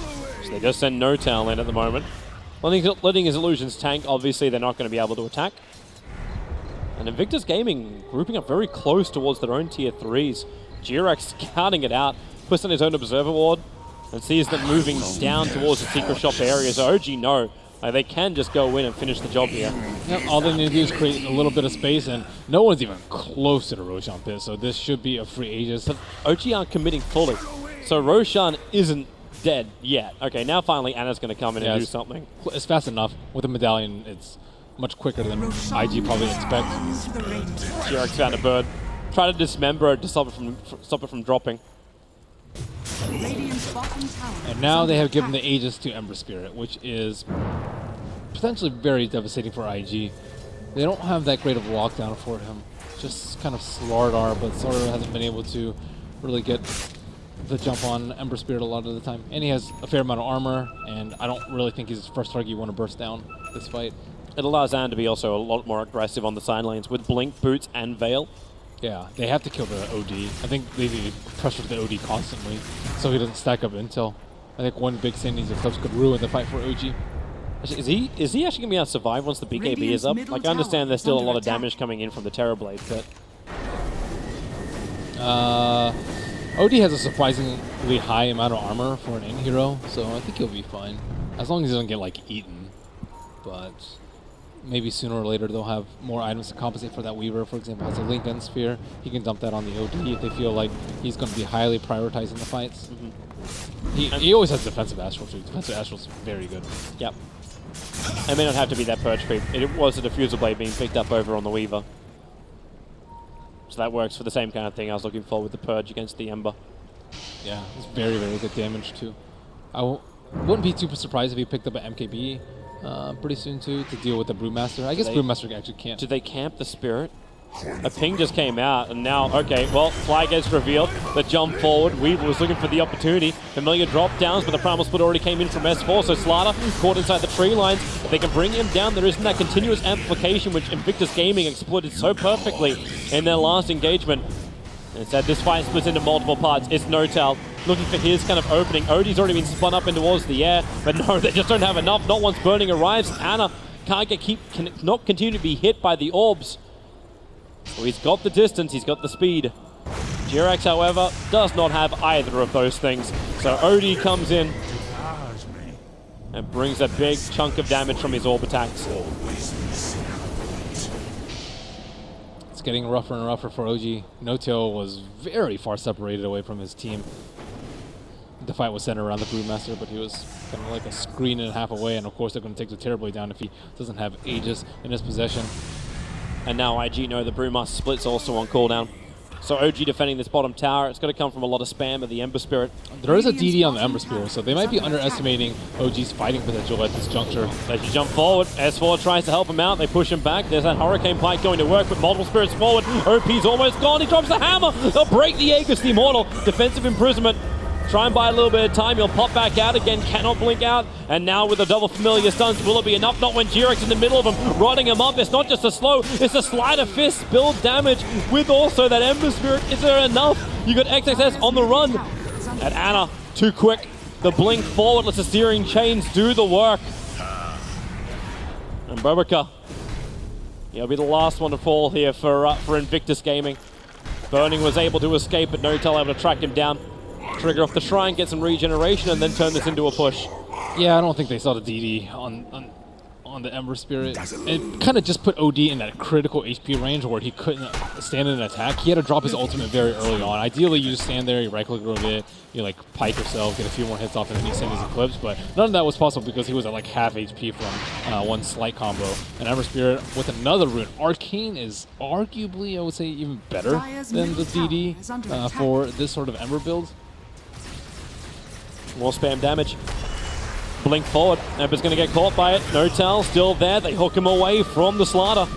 S4: So they just send No-Tail in at the moment. Letting his illusions tank, obviously they're not going to be able to attack. And Invictus Gaming grouping up very close towards their own tier 3s. G-Rex scouting it out, puts on his own observer ward, and sees them moving down towards the secret shop area. So OG know they can just go in and finish the job here.
S6: Yep, all they need to do is create a little bit of space, and no one's even close to the Roshan pit, so this should be a free Aegis.
S4: But OG aren't committing fully. So Roshan isn't dead yet. Okay, now finally Anna's going to come in and do something.
S6: It's fast enough. With the medallion, it's much quicker than IG probably expects.
S4: G-Rex found a bird. Try to dismember it to stop it from dropping.
S6: And now they have given the Aegis to Ember Spirit, which is potentially very devastating for IG. They don't have that great of a lockdown for him. Just kind of Slardar, but Slardar hasn't been able to really get the jump on Ember Spirit a lot of the time. And he has a fair amount of armor, and I don't really think he's the first target you want to burst down this fight.
S4: It allows Anne to be also a lot more aggressive on the sidelines with Blink, Boots, and Veil.
S6: Yeah, they have to kill the OD. I think they need to pressure the OD constantly so he doesn't stack up intel. I think one big Sandy's Eclipse could ruin the fight for OG.
S4: Is he actually going to be able to survive once the BKB is up? Like, I understand there's still a lot of damage coming in from the Terrorblade, but...
S6: OD has a surprisingly high amount of armor for an in-hero, so I think he'll be fine. As long as he doesn't get, like, eaten. But maybe sooner or later they'll have more items to compensate for that. Weaver, for example, has a Lincoln Sphere. He can dump that on the OD if they feel like he's going to be highly prioritizing the fights. He always has defensive Astral too. Defensive Astral's very good.
S4: Yep. It may not have to be that Purge creep. It was a Diffusal Blade being picked up over on the Weaver. So that works for the same kind of thing I was looking for with the Purge against the Ember.
S6: Yeah, it's very, very good damage too. I wouldn't be too surprised if he picked up an MKB pretty soon too to deal with the Brewmaster. I guess Brewmaster actually can't.
S4: Did they camp the Spirit? A ping just came out, and now, okay, well, Fly gets revealed. The jump forward. Weaver was looking for the opportunity. Familiar drop downs, but the Primal Split already came in from S4, so Slaughter caught inside the tree lines. If they can bring him down, there isn't that continuous amplification which Invictus Gaming exploited so perfectly in their last engagement. And instead, this fight splits into multiple parts. It's No-Tail looking for his kind of opening. Odie's already been spun up in towards the air, but no, they just don't have enough. Not once Burning arrives. Anna cannot continue to be hit by the orbs. So he's got the distance, he's got the speed. G-Rex, however, does not have either of those things. So Odie comes in and brings a big chunk of damage from his orb attacks.
S6: It's getting rougher and rougher for OG. No-Tail was very far separated away from his team. The fight was centered around the Brewmaster, but he was kind of like a screen and a half away, and of course they're going to take the Terrorblade down if he doesn't have Aegis in his possession.
S4: And now IG know the Brewmaster split's also on cooldown. So OG defending this bottom tower. It's going to come from a lot of spam of the Ember Spirit.
S6: There is a DD on the Ember Spirit, so they might be underestimating OG's fighting potential at this juncture.
S4: They should jump forward. S4 tries to help him out. They push him back. There's that Hurricane Pike going to work with multiple spirits forward. OP's almost gone. He drops the hammer. They'll break the Aegis, the Immortal. Defensive imprisonment. Try and buy a little bit of time. He'll pop back out again. Cannot blink out. And now with a double familiar stuns, will it be enough? Not when G-Rex in the middle of him, riding him up. It's not just a slow, it's a sleight of fist. Build damage with also that Ember Spirit. Is there enough? You got XXS on the run. And Anna, too quick. The blink forward lets the Searing Chains do the work. And Bobaka, he'll be the last one to fall here for Invictus Gaming. Burning was able to escape, but No-Tail able to track him down. trigger off the shrine, get some regeneration, and then turn this into a push.
S6: Yeah, I don't think they saw the DD on the Ember Spirit. It kind of just put OD in that critical HP range where he couldn't stand in an attack. He had to drop his ultimate very early on. Ideally, you just stand there, you right-click a little bit, you like pike yourself, get a few more hits off, and then you send his Eclipse. But none of that was possible because he was at like half HP from one slight combo. And Ember Spirit with another rune. Arcane is arguably, I would say, even better than the DD for this sort of Ember build.
S4: More spam damage. Blink forward. Ember's going to get caught by it. Notel still there. They hook him away from the Slaughter.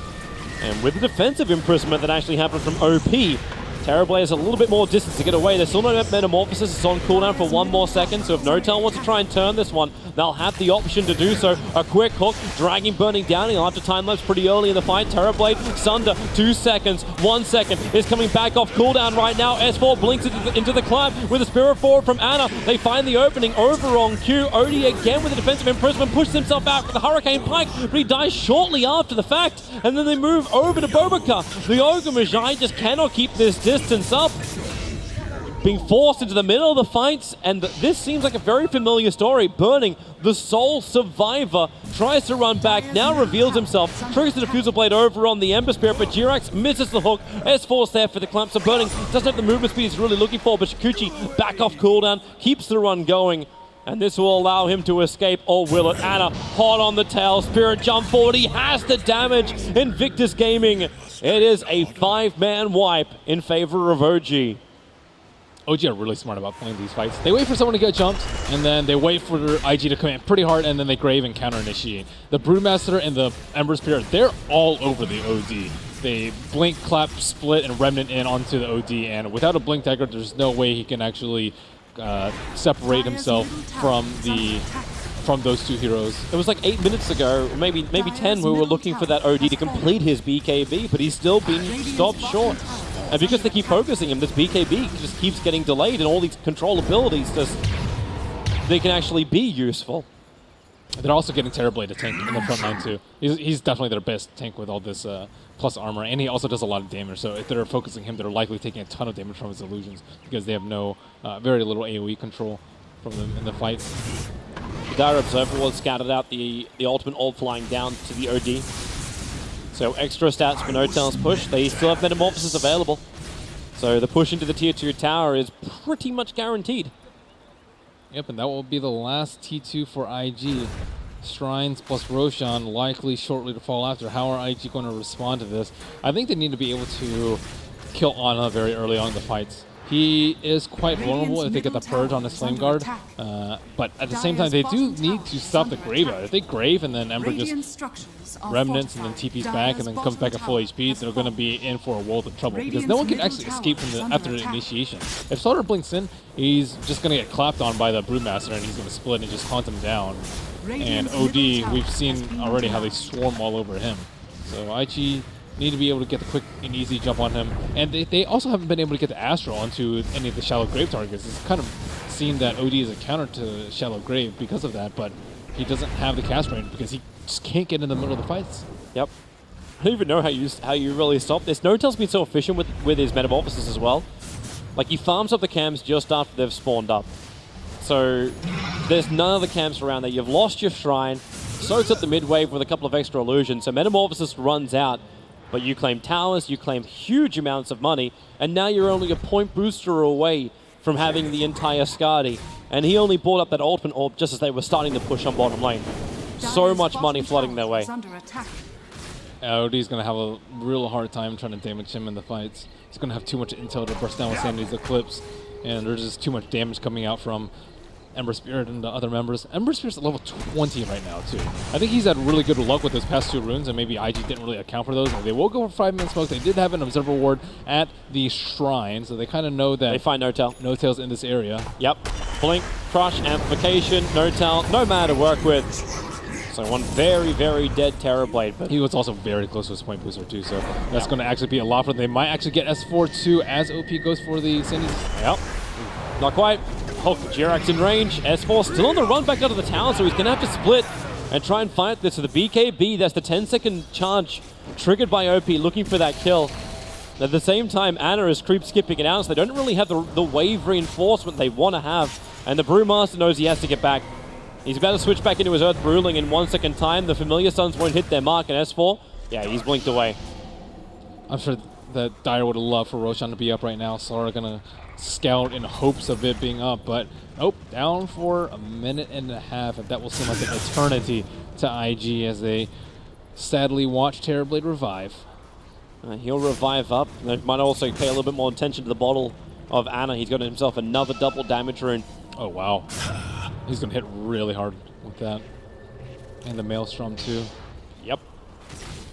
S4: And with the defensive imprisonment that actually happened from OP, Terrorblade has a little bit more distance to get away. There's still no Metamorphosis. It's on cooldown for 1 more second. So if Notel wants to try and turn this one, they'll have the option to do so. A quick hook, dragging Burning down. He'll have to time lapse pretty early in the fight. Terrorblade, Sunder, 2 seconds, 1 second. Is coming back off cooldown right now. S4 blinks into the climb with a Spirit Forward from Ana. They find the opening over on Q. Odie again with the defensive imprisonment, pushes himself out with the Hurricane Pike, but he dies shortly after the fact. And then they move over to Bobaka. The Ogre Magi just cannot keep this distance up. Being forced into the middle of the fights, and this seems like a very familiar story. Burning, the sole survivor, tries to run back, now reveals himself, triggers the Diffusal Blade over on the Ember Spirit, but Jirax misses the hook. S4's there for the clamp, so Burning doesn't have the movement speed he's really looking for, but Shikuchi back off cooldown, keeps the run going, and this will allow him to escape, or will it? Ana, hot on the tail, Spirit jump forward, he has the damage. Invictus Gaming, it is a 5-man wipe in favor of OG.
S6: OG are really smart about playing these fights. They wait for someone to get jumped, and then they wait for IG to come in pretty hard, and then they grave and counter-initiate. The Broodmaster and the Ember Spirit, they're all over the OD. They blink, clap, split, and remnant in onto the OD, and without a blink dagger, there's no way he can actually separate himself from those two heroes.
S4: It was like 8 minutes ago, maybe 10, we were looking for that OD to complete his BKB, but he's still been stopped short. And because they keep focusing him, this BKB just keeps getting delayed, and all these control abilities they can actually be useful.
S6: They're also getting Terrorblade to tank in the front line too. He's definitely their best tank with all this plus armor, and he also does a lot of damage. So if they're focusing him, they're likely taking a ton of damage from his illusions because they have no, very little AoE control from them in the fight.
S4: The Dire Observer was scouted out the ultimate ult flying down to the OD. So extra stats for Notel's push. They still have Metamorphosis available. So the push into the tier 2 tower is pretty much guaranteed.
S6: Yep, and that will be the last T2 for IG. Shrines plus Roshan likely shortly to fall after. How are IG going to respond to this? I think they need to be able to kill Ana very early on in the fights. He is quite vulnerable if they get the Purge on his Flame Guard, but at the same time, they do need to stop the Grave out. If they Grave and then Ember just remnants and then TP's back and then comes back at full HP, they're going to be in for a world of trouble because no one can actually escape from after the initiation. If Slaughter blinks in, he's just going to get clapped on by the Broodmaster and he's going to split and just hunt him down. And OD, we've seen already how they swarm all over him. So IG need to be able to get the quick and easy jump on him. And they also haven't been able to get the Astral onto any of the Shallow Grave targets. It's kind of seen that OD is a counter to Shallow Grave because of that, but he doesn't have the cast range because he just can't get in the middle of the fights.
S4: Yep. I don't even know how you really stop this. Notel's been so efficient with his Metamorphosis as well. Like, he farms up the cams just after they've spawned up. So there's none of the camps around there. You've lost your Shrine, soaks up the mid-wave with a couple of extra illusions, so Metamorphosis runs out. But you claim towers, you claim huge amounts of money, and now you're only a point booster away from having the entire Skadi. And he only bought up that ultimate orb just as they were starting to push on bottom lane. So much money flooding their way.
S6: OD's going to have a real hard time trying to damage him in the fights. He's going to have too much intel to burst down with Sanity's Eclipse, and there's just too much damage coming out from Ember Spirit and the other members. Ember Spirit's at level 20 right now, too. I think he's had really good luck with those past 2 runes, and maybe IG didn't really account for those. They will go for 5-man smoke. They did have an Observer Ward at the Shrine, so they kind of know that
S4: they find Notel.
S6: Notel's in this area.
S4: Yep. Blink, Crush, Amplification, Notel, no man to work with. So one very, very dead Terrorblade. But
S6: he was also very close to his point booster, too, so that's going to actually be a lot for them. They might actually get S4 too as OP goes for the Sandy's.
S4: Yep. Not quite. Hulk, Jirax in range. S4 still on the run back out of the tower, so he's going to have to split and try and fight this. So the BKB, that's the 10-second charge triggered by OP, looking for that kill. At the same time, Ana is creep skipping it out, so they don't really have the wave reinforcement they want to have. And the Brewmaster knows he has to get back. He's about to switch back into his Earth Ruling in 1 second time. The Familiar Sons won't hit their mark, and S4, yeah, he's blinked away.
S6: I'm sure that Dire would have loved for Roshan to be up right now. Slara gonna scout in hopes of it being up, but nope, down for a minute and a half, and that will seem like an eternity to IG as they sadly watch Terrorblade revive.
S4: He'll revive up. They might also pay a little bit more attention to the bottle of Ana. He's got himself another double damage rune.
S6: Oh wow, he's gonna hit really hard with that, and the Maelstrom too.
S4: Yep.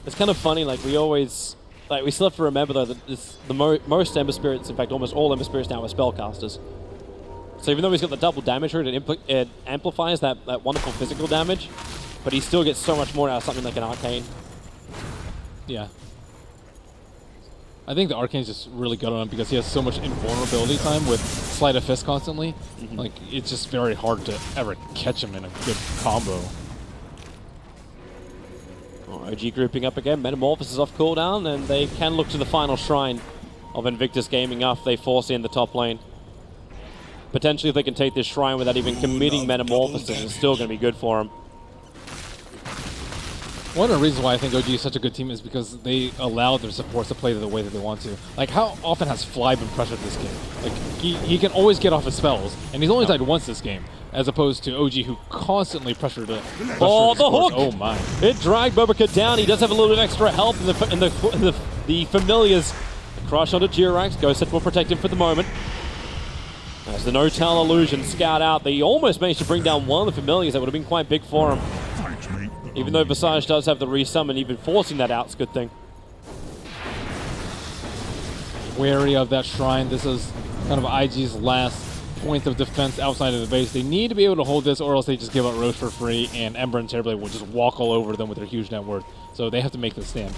S4: It's kind of funny, like we always, like we still have to remember though that most Ember Spirits, in fact almost all Ember Spirits now are spellcasters. So even though he's got the double damage rune, it amplifies that wonderful physical damage, but he still gets so much more out of something like an Arcane.
S6: Yeah. I think the Arcane's just really good on him because he has so much invulnerability time with Sleight of Fist constantly. Like, it's just very hard to ever catch him in a good combo.
S4: OG grouping up again. Metamorphosis off cooldown, and they can look to the final shrine of Invictus Gaming after they force in the top lane. Potentially, if they can take this shrine without even committing Metamorphosis, it's still going to be good for them.
S6: One of the reasons why I think OG is such a good team is because they allow their supports to play the way that they want to. Like, how often has Fly been pressured this game? Like, he can always get off his spells, and he's only died once this game, as opposed to OG, who constantly pressured it.
S4: Oh, the hook!
S6: Oh my!
S4: It dragged Bobika down. He does have a little bit of extra help in the familiars. The crush onto Jirax. Ghost Set will protect him for the moment. As the no-tell illusion scout out, they almost managed to bring down one of the familiars. That would have been quite big for him. Even though Visage does have the resummon, even forcing that out is a good thing.
S6: Wary of that shrine. This is kind of IG's last point of defense outside of the base. They need to be able to hold this, or else they just give out Roche for free, and Ember and Terrorblade will just walk all over them with their huge net worth. So they have to make this stand.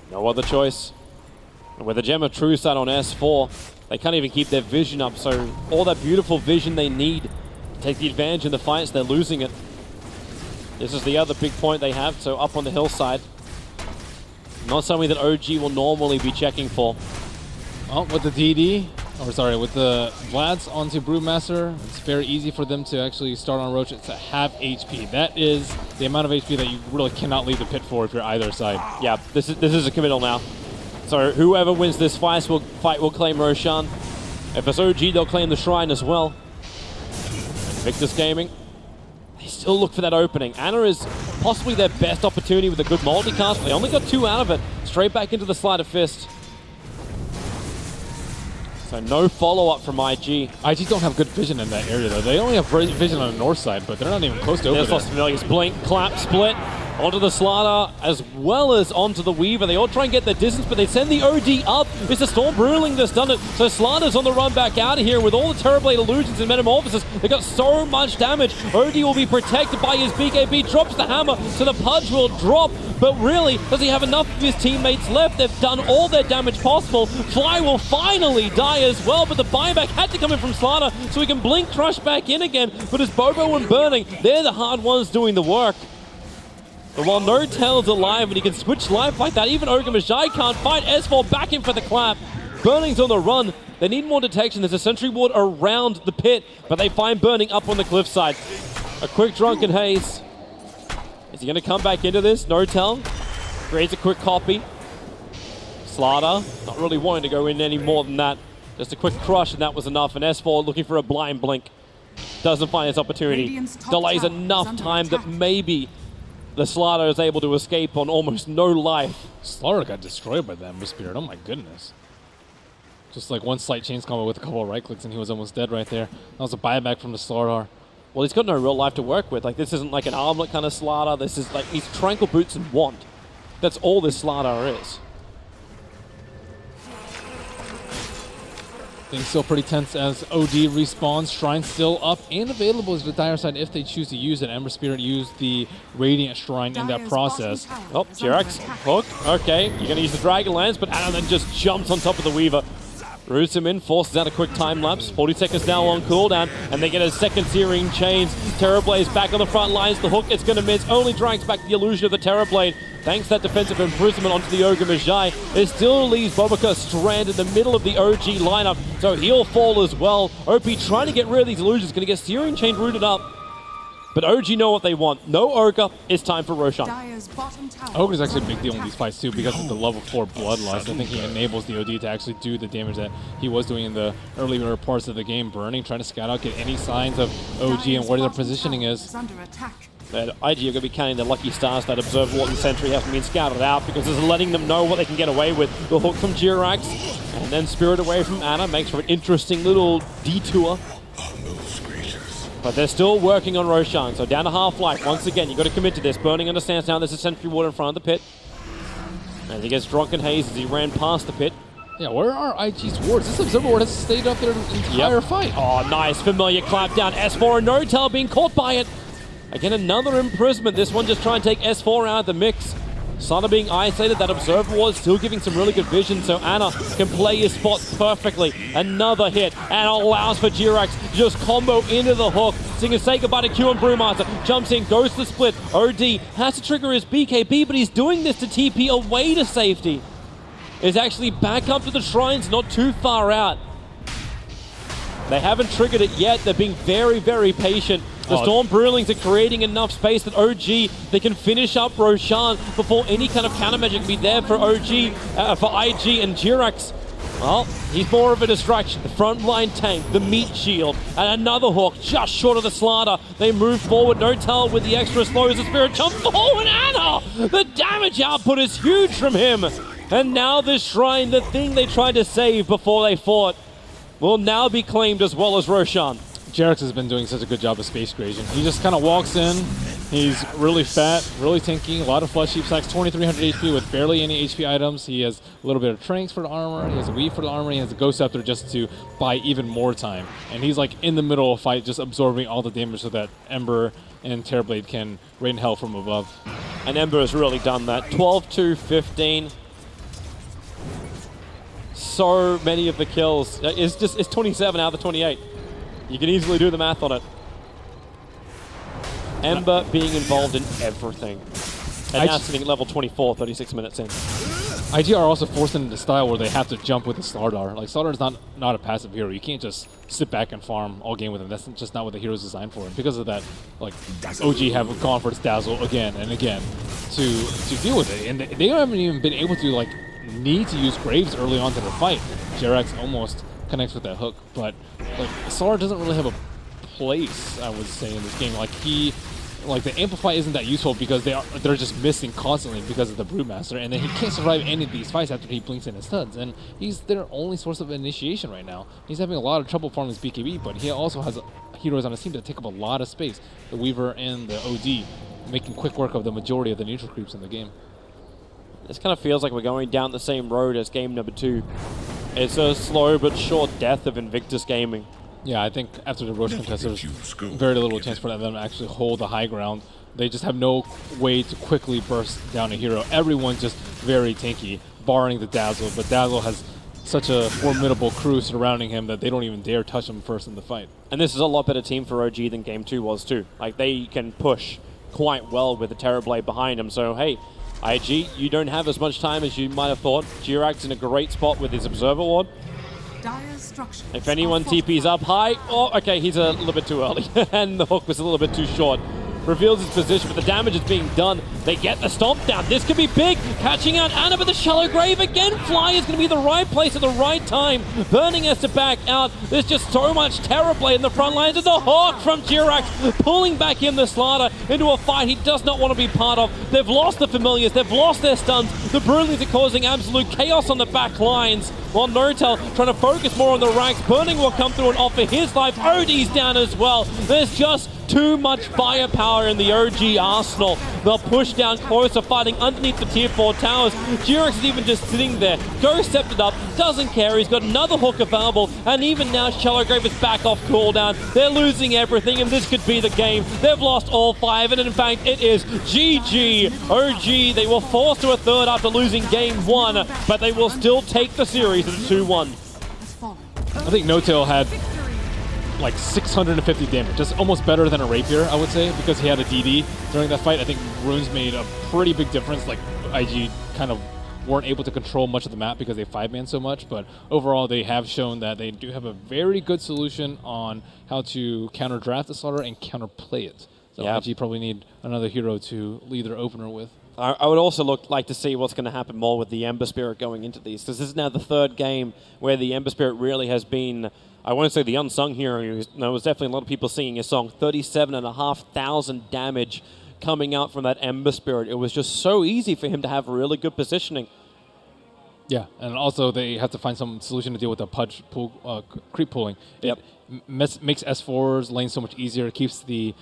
S4: No other choice. And with the Gem of True Sight on S4, they can't even keep their vision up, so all that beautiful vision they need to take the advantage in the fights, they're losing it. This is the other big point they have, so up on the hillside. Not something that OG will normally be checking for.
S6: Well, with the DD, or sorry, with the Vlads onto Brewmaster, it's very easy for them to actually start on Roach to have HP. That is the amount of HP that you really cannot leave the pit for if you're either side.
S4: Yeah, this is a committal now. So whoever wins this fight will claim Roshan. If it's OG, they'll claim the shrine as well. Victus Gaming, they still look for that opening. Ana is possibly their best opportunity with a good multicast, but they only got 2 out of it. Straight back into the Sleight of Fist. So no follow-up from IG.
S6: IG don't have good vision in that area, though. They only have vision on the north side, but they're not even close to over
S4: There's
S6: there.
S4: lost familiars. Blink, clap, split. Onto the Slaughter, as well as onto the Weaver. They all try and get their distance, but they send the OD up. It's the Storm Ruling that's done it. So Slaughter's on the run back out of here. With all the Terrorblade illusions and Metamorphosis, they got so much damage. OD will be protected by his BKB. Drops the hammer, so the Pudge will drop. But really, does he have enough of his teammates left? They've done all their damage possible. Fly will finally die as well, but the buyback had to come in from Slaughter so he can blink Crush back in again. But as Bobo and Burning, they're the hard ones doing the work. But while No Tail's alive and he can switch life like that, even Ogre Magi can't fight. S4 back in for the clap. Burning's on the run. They need more detection. There's a sentry ward around the pit, but they find Burning up on the cliffside. A quick Drunken Haze. Is he going to come back into this? No Tail creates a quick copy. Slaughter not really wanting to go in any more than that. Just a quick crush and that was enough. And S4 looking for a blind blink. Doesn't find his opportunity. Delays enough time that maybe the Slaughter is able to escape on almost no life.
S6: Slaughter got destroyed by that Ember Spirit. Oh my goodness. Just like one slight chains combo with a couple of right clicks and he was almost dead right there. That was a buyback from the Slaughter.
S4: Well, he's got no real life to work with. Like, this isn't like an armlet kind of Slaughter. This is like, he's Tranquil Boots and Wand. That's all this Slaughter is.
S6: Things still pretty tense as OD respawns. Shrine still up and available as the Dire side if they choose to use it. Ember Spirit used the Radiant Shrine in that process.
S4: Oh, Jirax, hook. Okay, you're going to use the Dragon Lance, but Ana then just jumps on top of the Weaver. Roots him in, forces out a quick time lapse. 40 seconds now on cooldown, and they get a second Searing Chains. Terrorblade back on the front lines. The hook is going to miss. Only drags back the illusion of the Terrorblade. Thanks to that defensive imprisonment onto the Ogre Magi, it still leaves Bobica stranded in the middle of the OG lineup, so he'll fall as well. OP trying to get rid of these illusions, going to get Searing Chain rooted up. But OG know what they want. No Ogre, it's time for Roshan.
S5: Dire's bottom tower.
S6: Ogre's actually a big deal in these fights too because of the level 4 Bloodlust. I think he enables the OD to actually do the damage that he was doing in the earlier parts of the game, burning, trying to scout out, get any signs of OG and where their positioning is.
S5: Under attack.
S4: That IG are going to be counting the lucky stars that Observer Ward and Sentry hasn't been scouted out because it's letting them know what they can get away with. The hook from Jirax, and then Spirit away from Ana makes for an interesting little detour. But they're still working on Roshan, so down to half-life. Once again, you've got to commit to this. Burning understands now there's a Sentry Ward in front of the pit. And he gets Drunken Haze as he ran past the pit.
S6: Yeah, where are IG's wards? This Observer Ward has stayed up there the entire fight.
S4: Oh, nice. Familiar clap down. S4 and No-Tail being caught by it. Again, another imprisonment. This one just trying to take S4 out of the mix. Sana being isolated, that Observer Ward still giving some really good vision, so Ana can play his spots perfectly. Another hit, and allows for Jirax to just combo into the hook. So he can say goodbye to Q and Brewmaster. Jumps in, goes to the split. OD has to trigger his BKB, but he's doing this to TP away to safety. Is actually back up to the shrines, not too far out. They haven't triggered it yet. They're being very, very patient. The Storm Brewlings are creating enough space that OG, they can finish up Roshan before any kind of counter magic can be there for OG, for IG and Jirax. Well, he's more of a distraction. The frontline tank, the meat shield, and another hook just short of the Slider. They move forward, No-Tail with the extra slows. The Spirit jump forward, Ana! The damage output is huge from him. And now this shrine, the thing they tried to save before they fought, will now be claimed as well as Roshan.
S6: Jirax has been doing such a good job of space creation. He just kind of walks in. He's really fat, really tanky, a lot of flesh heap stacks, 2300 HP with barely any HP items. He has a little bit of Tranks for the armor, he has a Weave for the armor, he has a Ghost Scepter just to buy even more time. And he's like in the middle of a fight, just absorbing all the damage so that Ember and Terrorblade can rain hell from above.
S4: And Ember has really done that. 12-15. So many of the kills. It's 27 out of the 28. You can easily do the math on it. Ember being involved in everything. And now sitting at level 24, 36 minutes in.
S6: IG are also forced into the style where they have to jump with the Slardar. Like, Slardar is not a passive hero. You can't just sit back and farm all game with him. That's just not what the hero's designed for. And because of that, like, OG have gone for its Dazzle again and again to deal with it. And they haven't even been able to, like, need to use Graves early on to the fight. Jirax almost connects with that hook, but like Slardar doesn't really have a place, I would say, in this game. Like the Amplify isn't that useful because they're just missing constantly because of the Brewmaster, and then he can't survive any of these fights after he blinks in his studs, and he's their only source of initiation right now. He's having a lot of trouble farming his BKB, but he also has heroes on his team that take up a lot of space. The Weaver and the OD, making quick work of the majority of the neutral creeps in the game.
S4: This kind of feels like we're going down the same road as game number 2. It's a slow but sure death of Invictus Gaming.
S6: Yeah, I think after the Roche contest, there's very little chance for them to actually hold the high ground. They just have no way to quickly burst down a hero. Everyone's just very tanky, barring the Dazzle, but Dazzle has such a formidable crew surrounding him that they don't even dare touch him first in the fight.
S4: And this is a lot better team for OG than game 2 was too. Like, they can push quite well with the Terrorblade behind them, so hey, IG, you don't have as much time as you might have thought. Jirax in a great spot with his Observer Ward. If anyone TP's up high, oh, okay, he's a little bit too early. And the hook was a little bit too short. Reveals his position, but the damage is being done. They get the stomp down. This could be big. Catching out Ana, but the shallow grave again. Fly is going to be the right place at the right time. Burning has to back out. There's just so much Terrorblade in the front lines. And the hawk from Jirax pulling back in the Slider into a fight he does not want to be part of. They've lost the familiars. They've lost their stuns. The Brewlings are causing absolute chaos on the back lines. While No-Tail trying to focus more on the ranks. Burning will come through and offer his life. OD's down as well. There's just too much firepower in the OG arsenal. They'll push down closer, fighting underneath the tier 4 towers. Jirax is even just sitting there. Ghost Sceptered up, doesn't care. He's got another hook available, and even now Shallow Grave is back off cooldown. They're losing everything, and this could be the game. They've lost all 5, and in fact, it is GG. OG, they were forced to a third after losing game 1, but they will still take the series at 2-1.
S6: I think No Tail had like 650 damage, just almost better than a Rapier, I would say, because he had a DD during that fight. I think Runes made a pretty big difference. Like IG kind of weren't able to control much of the map because they 5-man so much, but overall they have shown that they do have a very good solution on how to counter draft the Slaughter and counter play it. So
S4: Yeah.
S6: IG probably need another hero to lead their opener with.
S4: I would also like to see what's going to happen more with the Ember Spirit going into these, because this is now the third game where the Ember Spirit really has been, I won't say the unsung hero. There was definitely a lot of people singing his song. 37,500 damage coming out from that Ember Spirit. It was just so easy for him to have really good positioning.
S6: Yeah, and also they have to find some solution to deal with the pudge pull, creep pulling.
S4: Yep.
S6: It makes S4's lane so much easier. It keeps the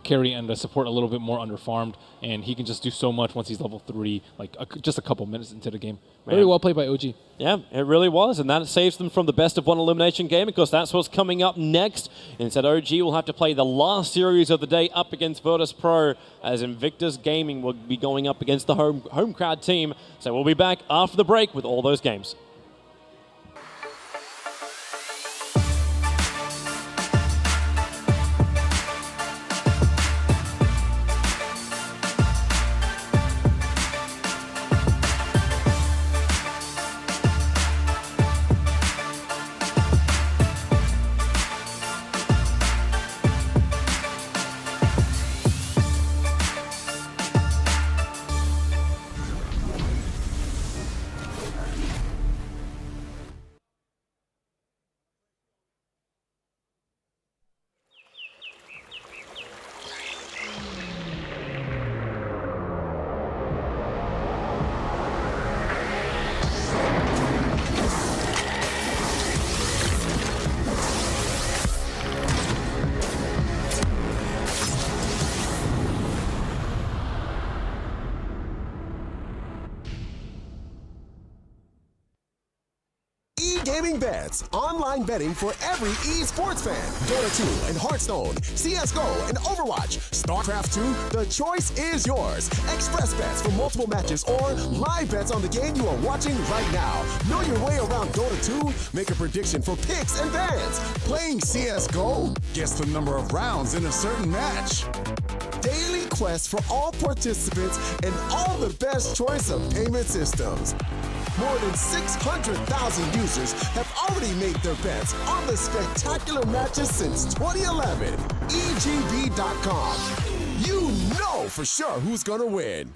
S6: carry and the support a little bit more underfarmed, and he can just do so much once he's level 3, like just a couple minutes into the game. Very well played by OG.
S4: Yeah, it really was, and that saves them from the best of one elimination game, because that's what's coming up next. Instead, OG will have to play the last series of the day up against Virtus Pro, as Invictus Gaming will be going up against the home crowd team. So we'll be back after the break with all those games.
S7: E-Gaming Bets, online betting for every esports fan. Dota 2 and Hearthstone, CSGO and Overwatch, StarCraft 2, the choice is yours. Express bets for multiple matches or live bets on the game you are watching right now. Know your way around Dota 2? Make a prediction for picks and bans. Playing CSGO? Guess the number of rounds in a certain match. Daily quests for all participants and all the best choice of payment systems. More than 600,000 users have already made their bets on the spectacular matches since 2011. EGB.com. You know for sure who's gonna win.